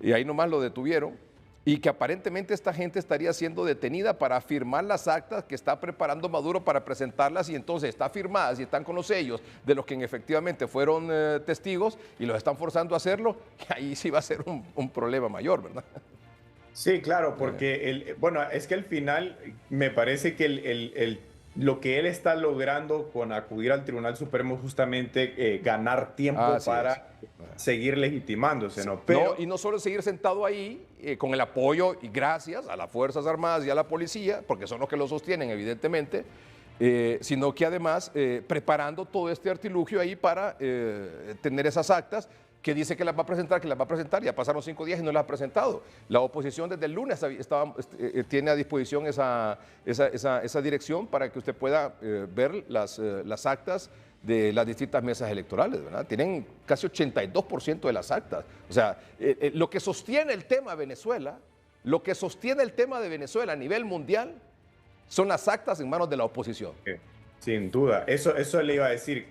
y ahí nomás lo detuvieron. Y que aparentemente esta gente estaría siendo detenida para firmar las actas que está preparando Maduro para presentarlas, y entonces están firmadas y están con los sellos de los que efectivamente fueron testigos y los están forzando a hacerlo. Y ahí sí va a ser un problema mayor, ¿verdad? Sí, claro, porque es que al final me parece que lo que él está logrando con acudir al Tribunal Supremo es justamente ganar tiempo para seguir legitimándose, ¿no? Pero, y no solo seguir sentado ahí con el apoyo y gracias a las Fuerzas Armadas y a la policía, porque son los que lo sostienen evidentemente, sino que además preparando todo este artilugio ahí para tener esas actas que dice que las va a presentar, ya pasaron 5 días y no las ha presentado. La oposición desde el lunes tiene a disposición esa dirección para que usted pueda ver las actas de las distintas mesas electorales, ¿verdad? Tienen casi 82% de las actas. O sea, lo que sostiene el tema de Venezuela, a nivel mundial, son las actas en manos de la oposición. Sin duda, eso le iba a decir,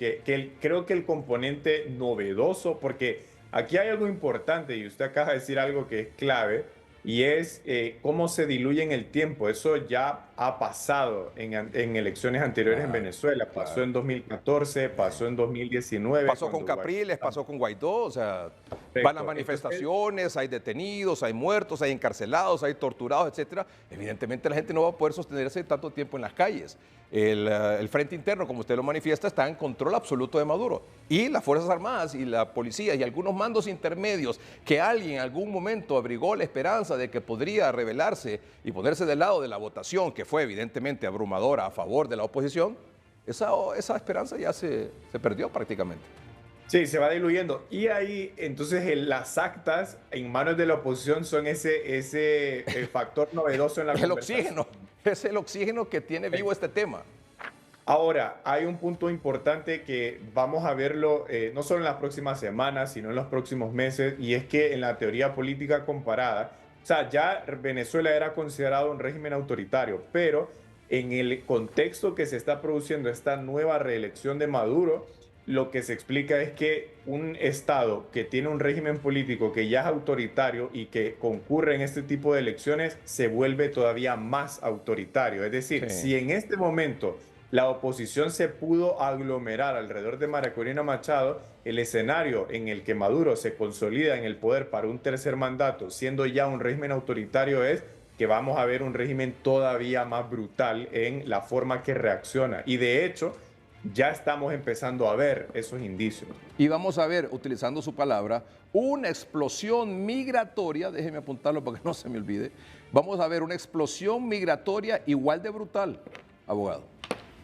creo que el componente novedoso, porque aquí hay algo importante y usted acaba de decir algo que es clave, y es cómo se diluye en el tiempo. Eso ya ha pasado en elecciones anteriores en Venezuela. Pasó en 2014, pasó en 2019. Pasó con Capriles, pasó con Guaidó. O sea, van las manifestaciones, hay detenidos, hay muertos, hay encarcelados, hay torturados, etcétera. Evidentemente la gente no va a poder sostenerse tanto tiempo en las calles. El frente interno, como usted lo manifiesta, está en control absoluto de Maduro. Y las Fuerzas Armadas y la policía y algunos mandos intermedios que alguien en algún momento abrigó la esperanza de que podría rebelarse y ponerse del lado de la votación, que fue evidentemente abrumadora a favor de la oposición, esa esperanza ya se perdió prácticamente. Sí, se va diluyendo. Y ahí, entonces, las actas en manos de la oposición son ese factor novedoso en la conversación. El oxígeno. Es el oxígeno que tiene vivo este tema. Ahora, hay un punto importante que vamos a verlo no solo en las próximas semanas, sino en los próximos meses, y es que en la teoría política comparada, o sea, ya Venezuela era considerado un régimen autoritario, pero en el contexto que se está produciendo esta nueva reelección de Maduro, lo que se explica es que un Estado que tiene un régimen político que ya es autoritario y que concurre en este tipo de elecciones se vuelve todavía más autoritario. Es decir, si en este momento la oposición se pudo aglomerar alrededor de María Corina Machado, el escenario en el que Maduro se consolida en el poder para un tercer mandato, siendo ya un régimen autoritario, es que vamos a ver un régimen todavía más brutal en la forma que reacciona. Y de hecho, ya estamos empezando a ver esos indicios. Y vamos a ver, utilizando su palabra, una explosión migratoria, déjeme apuntarlo para que no se me olvide, vamos a ver una explosión migratoria igual de brutal, abogado,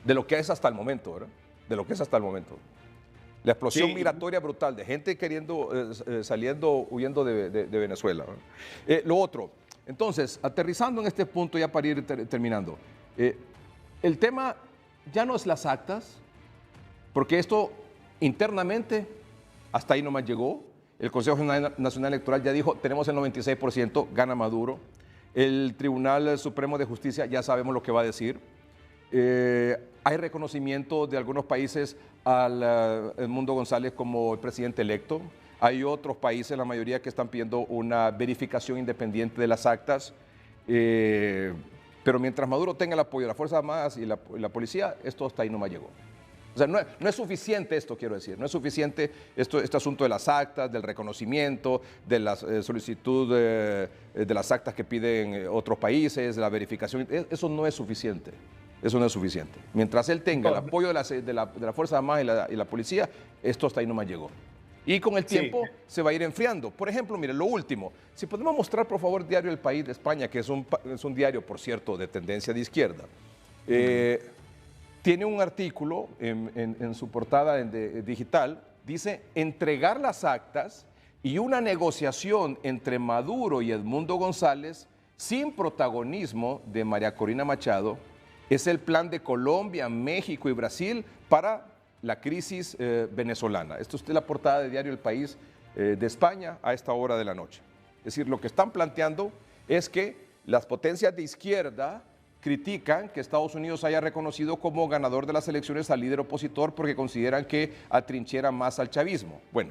de lo que es hasta el momento, ¿verdad? De lo que es hasta el momento. La explosión migratoria brutal, de gente huyendo de Venezuela, ¿verdad? Lo otro, entonces, aterrizando en este punto ya para ir terminando, el tema ya no es las actas, porque esto internamente hasta ahí nomás llegó. El Consejo Nacional Electoral ya dijo, tenemos el 96%, gana Maduro. El Tribunal Supremo de Justicia ya sabemos lo que va a decir. Hay reconocimiento de algunos países al Edmundo González como el presidente electo. Hay otros países, la mayoría, que están pidiendo una verificación independiente de las actas. Pero mientras Maduro tenga el apoyo de las Fuerzas Armadas y la policía, esto hasta ahí nomás llegó. O sea, no es suficiente esto, quiero decir, no es suficiente este asunto de las actas, del reconocimiento, de la solicitud de las actas que piden otros países, de la verificación. Eso no es suficiente. Eso no es suficiente. Mientras él tenga el apoyo de la Fuerza Armada y la policía, esto hasta ahí nomás llegó. Y con el tiempo se va a ir enfriando. Por ejemplo, mire, lo último, si podemos mostrar por favor el diario El País de España, que es un diario, por cierto, de tendencia de izquierda. Tiene un artículo en su portada digital, dice, entregar las actas y una negociación entre Maduro y Edmundo González sin protagonismo de María Corina Machado es el plan de Colombia, México y Brasil para la crisis venezolana. Esto es la portada de diario El País de España a esta hora de la noche. Es decir, lo que están planteando es que las potencias de izquierda critican que Estados Unidos haya reconocido como ganador de las elecciones al líder opositor porque consideran que atrinchera más al chavismo. Bueno,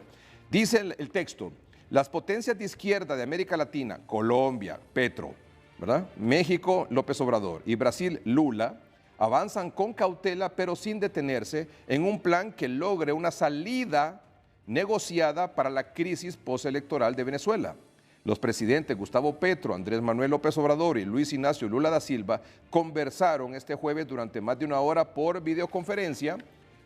dice el texto, las potencias de izquierda de América Latina, Colombia, Petro, ¿verdad? México, López Obrador y Brasil, Lula, avanzan con cautela pero sin detenerse en un plan que logre una salida negociada para la crisis postelectoral de Venezuela. Los presidentes Gustavo Petro, Andrés Manuel López Obrador y Luis Ignacio Lula da Silva conversaron este jueves durante más de una hora por videoconferencia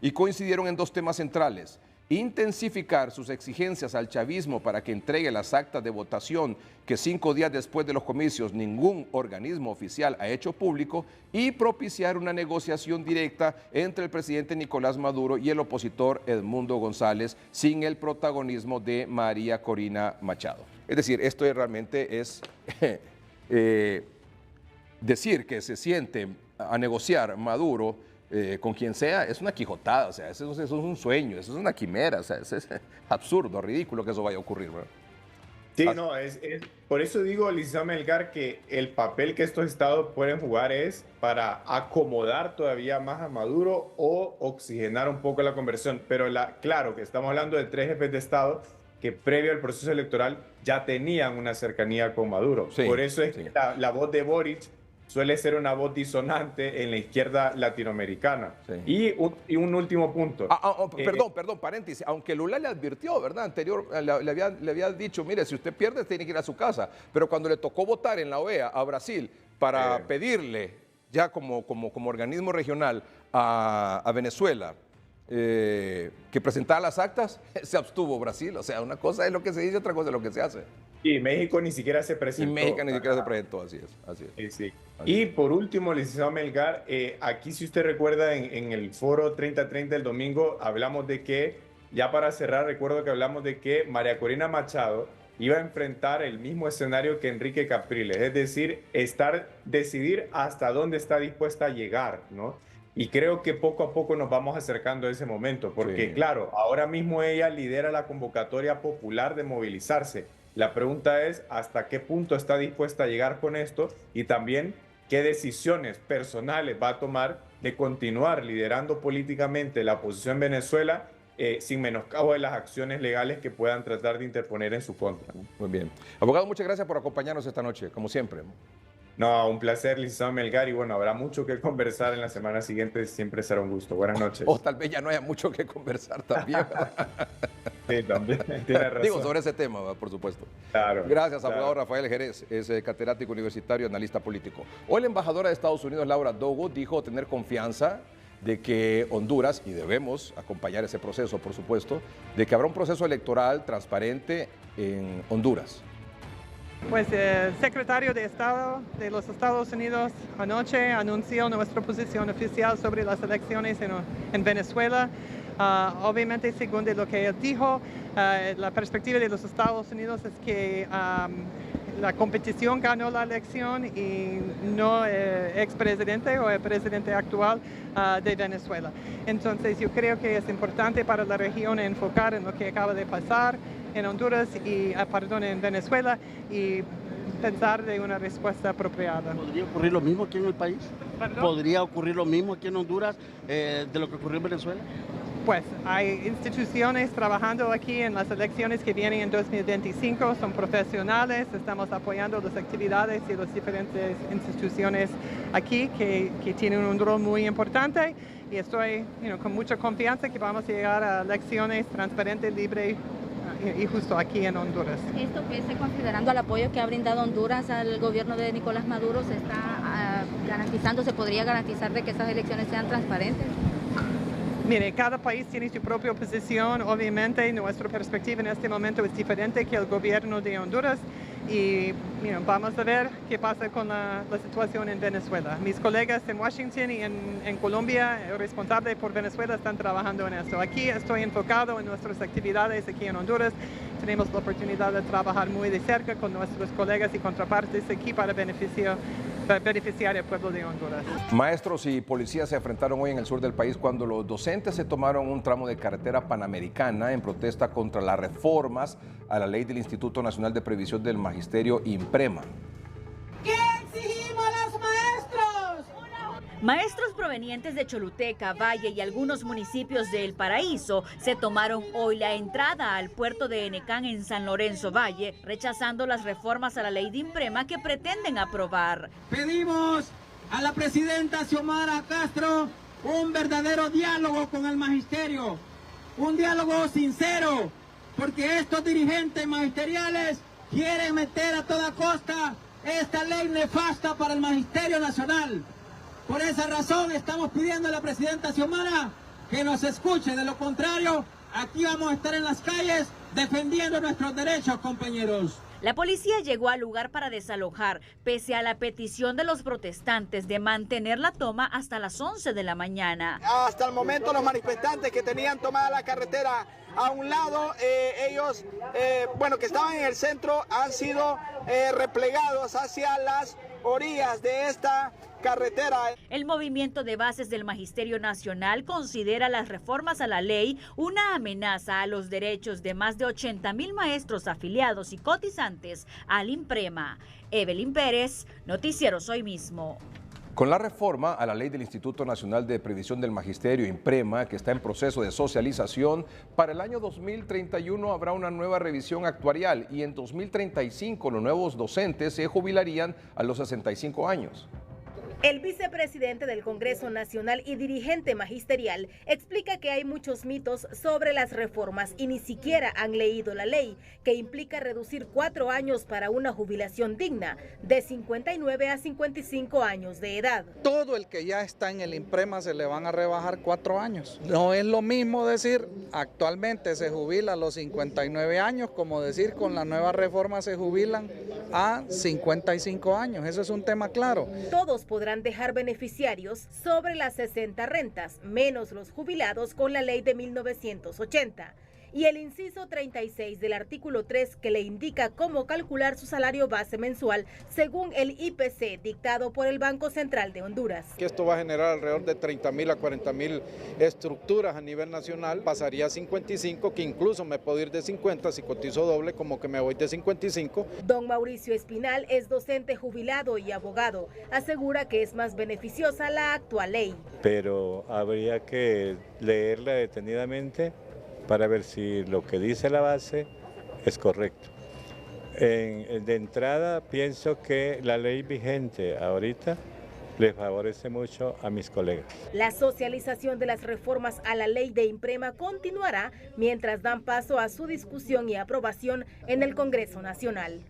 y coincidieron en dos temas centrales. Intensificar sus exigencias al chavismo para que entregue las actas de votación que 5 días después de los comicios ningún organismo oficial ha hecho público y propiciar una negociación directa entre el presidente Nicolás Maduro y el opositor Edmundo González sin el protagonismo de María Corina Machado. Es decir, esto realmente es decir que se siente a negociar Maduro con quien sea, es una quijotada, o sea, eso es un sueño, eso es una quimera, o sea, es absurdo, ridículo que eso vaya a ocurrir, ¿verdad? Sí, no, por eso digo, licenciado Melgar, que el papel que estos estados pueden jugar es para acomodar todavía más a Maduro o oxigenar un poco la conversión, pero claro que estamos hablando de 3 jefes de estado que previo al proceso electoral ya tenían una cercanía con Maduro. Sí, por eso es que la voz de Boric suele ser una voz disonante en la izquierda latinoamericana. Sí. Y un último punto. Perdón, paréntesis. Aunque Lula le advirtió, ¿verdad? Le había dicho, mire, si usted pierde, tiene que ir a su casa. Pero cuando le tocó votar en la OEA a Brasil para pedirle, ya como organismo regional, a Venezuela, que presentara las actas, se abstuvo Brasil. O sea, una cosa es lo que se dice, otra cosa es lo que se hace. Y México ni siquiera se presentó. Y México ni siquiera se presentó, así es. Sí. Y por último, licenciado Melgar, aquí si usted recuerda en el foro 3030 del domingo, hablamos de que, ya para cerrar, recuerdo que hablamos de que María Corina Machado iba a enfrentar el mismo escenario que Enrique Capriles, es decir, decidir hasta dónde está dispuesta a llegar, ¿no? Y creo que poco a poco nos vamos acercando a ese momento, porque claro, ahora mismo ella lidera la convocatoria popular de movilizarse. La pregunta es hasta qué punto está dispuesta a llegar con esto y también qué decisiones personales va a tomar de continuar liderando políticamente la oposición en Venezuela sin menoscabo de las acciones legales que puedan tratar de interponer en su contra, ¿no? Muy bien. Abogado, muchas gracias por acompañarnos esta noche, como siempre. No, un placer, licenciado Melgar, y bueno, habrá mucho que conversar en la semana siguiente, siempre será un gusto. Buenas noches. O tal vez ya no haya mucho que conversar también. Sí, también, tiene razón. Digo, sobre ese tema, por supuesto. Claro. Gracias, abogado Rafael Jerez, es catedrático universitario, analista político. Hoy la embajadora de Estados Unidos, Laura Dogo, dijo tener confianza de que Honduras, y debemos acompañar ese proceso, por supuesto, de que habrá un proceso electoral transparente en Honduras. Pues el secretario de Estado de los Estados Unidos anoche anunció nuestra posición oficial sobre las elecciones en Venezuela. Obviamente, según de lo que él dijo, la perspectiva de los Estados Unidos es que la competición ganó la elección y no el expresidente o el presidente actual de Venezuela. Entonces yo creo que es importante para la región enfocar en lo que acaba de pasar en Honduras y, en Venezuela y pensar de una respuesta apropiada. ¿Podría ocurrir lo mismo aquí en el país? ¿Perdón? ¿Podría ocurrir lo mismo aquí en Honduras de lo que ocurrió en Venezuela? Pues hay instituciones trabajando aquí en las elecciones que vienen en 2025, son profesionales, estamos apoyando las actividades y las diferentes instituciones aquí que tienen un rol muy importante y estoy con mucha confianza que vamos a llegar a elecciones transparentes, libres y justo aquí en Honduras. Esto pese considerando el apoyo que ha brindado Honduras al gobierno de Nicolás Maduro, ¿se está garantizando, se podría garantizar de que esas elecciones sean transparentes? Mire, cada país tiene su propia posición. Obviamente, nuestra perspectiva en este momento es diferente que el gobierno de Honduras y vamos a ver qué pasa con la situación en Venezuela. Mis colegas en Washington y en Colombia, responsables por Venezuela, están trabajando en esto. Aquí estoy enfocado en nuestras actividades aquí en Honduras. Tenemos la oportunidad de trabajar muy de cerca con nuestros colegas y contrapartes aquí para beneficiar al pueblo de Honduras. Maestros y policías se enfrentaron hoy en el sur del país cuando los docentes se tomaron un tramo de carretera panamericana en protesta contra las reformas a la ley del Instituto Nacional de Previsión del Magisterio, INPREMA. ¿Qué exigimos a los maestros? Maestros provenientes de Choluteca, Valle y algunos municipios de El Paraíso se tomaron hoy la entrada al puerto de Enecán en San Lorenzo Valle, rechazando las reformas a la ley de INPREMA que pretenden aprobar. Pedimos a la presidenta Xiomara Castro un verdadero diálogo con el magisterio, un diálogo sincero, porque estos dirigentes magisteriales quieren meter a toda costa esta ley nefasta para el Magisterio Nacional. Por esa razón estamos pidiendo a la presidenta Xiomara que nos escuche, de lo contrario, aquí vamos a estar en las calles defendiendo nuestros derechos, compañeros. La policía llegó al lugar para desalojar, pese a la petición de los protestantes de mantener la toma hasta las 11 de la mañana. Hasta el momento los manifestantes que tenían tomada la carretera a un lado, ellos, que estaban en el centro, han sido replegados hacia las orillas de esta carretera. El movimiento de bases del Magisterio Nacional considera las reformas a la ley una amenaza a los derechos de más de 80,000 maestros afiliados y cotizantes al INPREMA. Evelyn Pérez, Noticieros Hoy Mismo. Con la reforma a la ley del Instituto Nacional de Previsión del Magisterio, INPREMA, que está en proceso de socialización, para el año 2031 habrá una nueva revisión actuarial y en 2035 los nuevos docentes se jubilarían a los 65 años. El vicepresidente del Congreso Nacional y dirigente magisterial explica que hay muchos mitos sobre las reformas y ni siquiera han leído la ley, que implica reducir 4 años para una jubilación digna, de 59 a 55 años de edad. Todo el que ya está en el INPREMA se le van a rebajar 4 años. No es lo mismo decir actualmente se jubila a los 59 años como decir con la nueva reforma se jubilan a 55 años. Eso es un tema claro. Todos podrán dejar beneficiarios sobre las 60 rentas, menos los jubilados con la ley de 1980. Y el inciso 36 del artículo 3 que le indica cómo calcular su salario base mensual según el IPC dictado por el Banco Central de Honduras. Que esto va a generar alrededor de 30,000 a 40,000 estructuras a nivel nacional, pasaría a 55, que incluso me puedo ir de 50 si cotizo doble, como que me voy de 55. Don Mauricio Espinal es docente jubilado y abogado. Asegura que es más beneficiosa la actual ley. Pero habría que leerla detenidamente para ver si lo que dice la base es correcto. De entrada, pienso que la ley vigente ahorita le favorece mucho a mis colegas. La socialización de las reformas a la ley de INPREMA continuará mientras dan paso a su discusión y aprobación en el Congreso Nacional.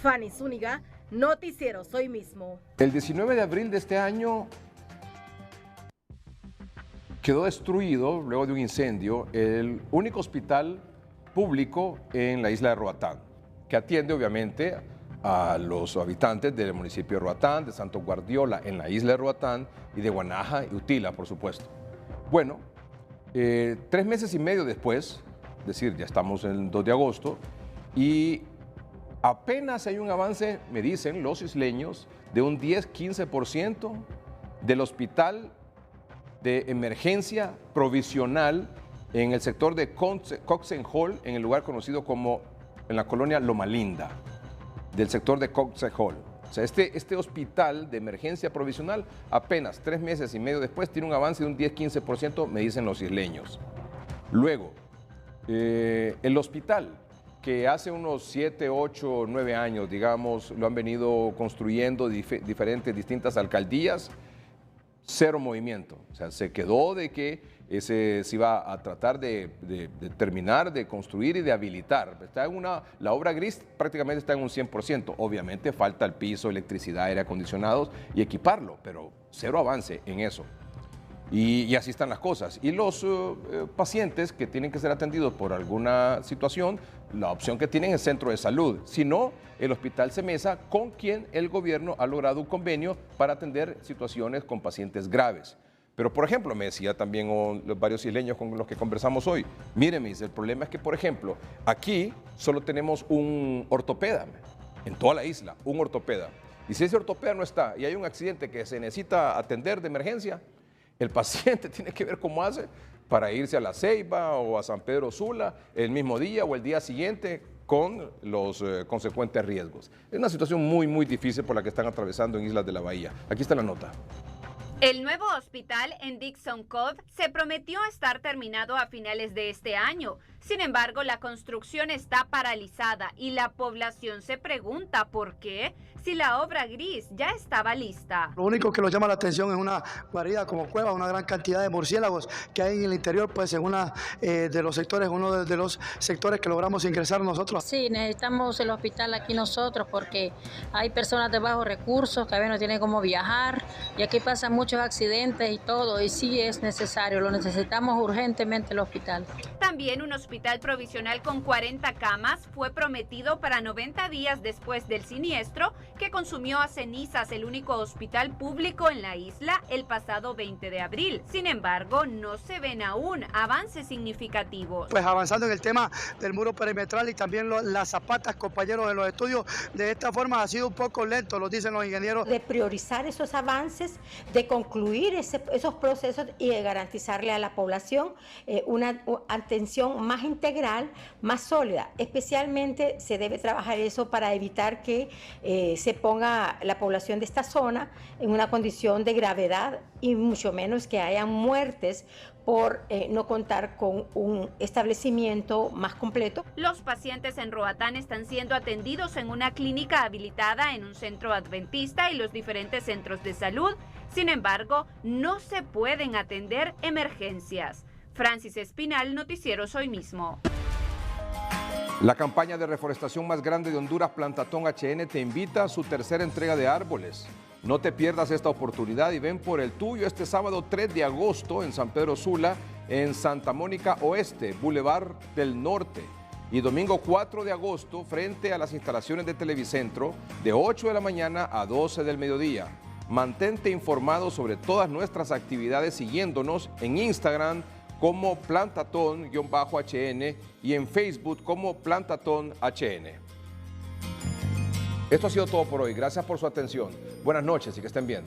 Fanny Zúñiga, Noticieros Hoy Mismo. El 19 de abril de este año quedó destruido, luego de un incendio, el único hospital público en la isla de Roatán, que atiende obviamente a los habitantes del municipio de Roatán, de Santo Guardiola en la isla de Roatán y de Guanaja y Utila, por supuesto. Bueno, 3 meses y medio después, es decir, ya estamos en el 2 de agosto, y apenas hay un avance, me dicen los isleños, de un 10-15% del hospital de emergencia provisional en el sector de Coxen Hall, en el lugar conocido como en la colonia Loma Linda, del sector de Coxen Hall. O sea, este hospital de emergencia provisional apenas 3 meses y medio después tiene un avance de un 10-15%, me dicen los isleños. Luego, el hospital, que hace unos 7, 8, 9 años, digamos, lo han venido construyendo distintas alcaldías, cero movimiento. O sea, se quedó de que se iba a tratar de terminar, de construir y de habilitar. La obra gris prácticamente está en un 100%. Obviamente falta el piso, electricidad, aire acondicionados y equiparlo, pero cero avance en eso. Y así están las cosas. Y los pacientes que tienen que ser atendidos por alguna situación, la opción que tienen es centro de salud. Si no, el Hospital Semesa, con quien el gobierno ha logrado un convenio para atender situaciones con pacientes graves. Pero, por ejemplo, me decía también los varios isleños con los que conversamos hoy, miren, el problema es que, por ejemplo, aquí solo tenemos un ortopeda, en toda la isla, un ortopeda. Y si ese ortopeda no está y hay un accidente que se necesita atender de emergencia, el paciente tiene que ver cómo hace para irse a La Ceiba o a San Pedro Sula el mismo día o el día siguiente con los consecuentes riesgos. Es una situación muy, muy difícil por la que están atravesando en Islas de la Bahía. Aquí está la nota. El nuevo hospital en Dixon Cove se prometió estar terminado a finales de este año. Sin embargo, la construcción está paralizada y la población se pregunta por qué, si la obra gris ya estaba lista. Lo único que nos llama la atención es una guarida como cueva, una gran cantidad de murciélagos que hay en el interior, pues en uno de los sectores que logramos ingresar nosotros. Sí, necesitamos el hospital aquí nosotros porque hay personas de bajos recursos que a veces no tienen cómo viajar y aquí pasan muchos accidentes y todo, y sí es necesario, lo necesitamos urgentemente el hospital. También un hospital provisional con 40 camas fue prometido para 90 días después del siniestro que consumió a cenizas el único hospital público en la isla el pasado 20 de abril. Sin embargo, no se ven aún avances significativos. Pues avanzando en el tema del muro perimetral y también las zapatas, compañeros, de los estudios, de esta forma ha sido un poco lento, lo dicen los ingenieros. De priorizar esos avances, de concluir esos procesos y de garantizarle a la población una atención más integral, más sólida. Especialmente se debe trabajar eso para evitar que se ponga la población de esta zona en una condición de gravedad y mucho menos que haya muertes por no contar con un establecimiento más completo. Los pacientes en Roatán están siendo atendidos en una clínica habilitada en un centro adventista y los diferentes centros de salud. Sin embargo, no se pueden atender emergencias. Francis Espinal, Noticieros Hoy Mismo. La campaña de reforestación más grande de Honduras, Plantatón HN, te invita a su tercera entrega de árboles. No te pierdas esta oportunidad y ven por el tuyo este sábado 3 de agosto en San Pedro Sula, en Santa Mónica Oeste, Boulevard del Norte. Y domingo 4 de agosto frente a las instalaciones de Televicentro, de 8 de la mañana a 12 del mediodía. Mantente informado sobre todas nuestras actividades siguiéndonos en Instagram como Plantatón-HN y en Facebook como Plantatón-HN. Esto ha sido todo por hoy. Gracias por su atención. Buenas noches y que estén bien.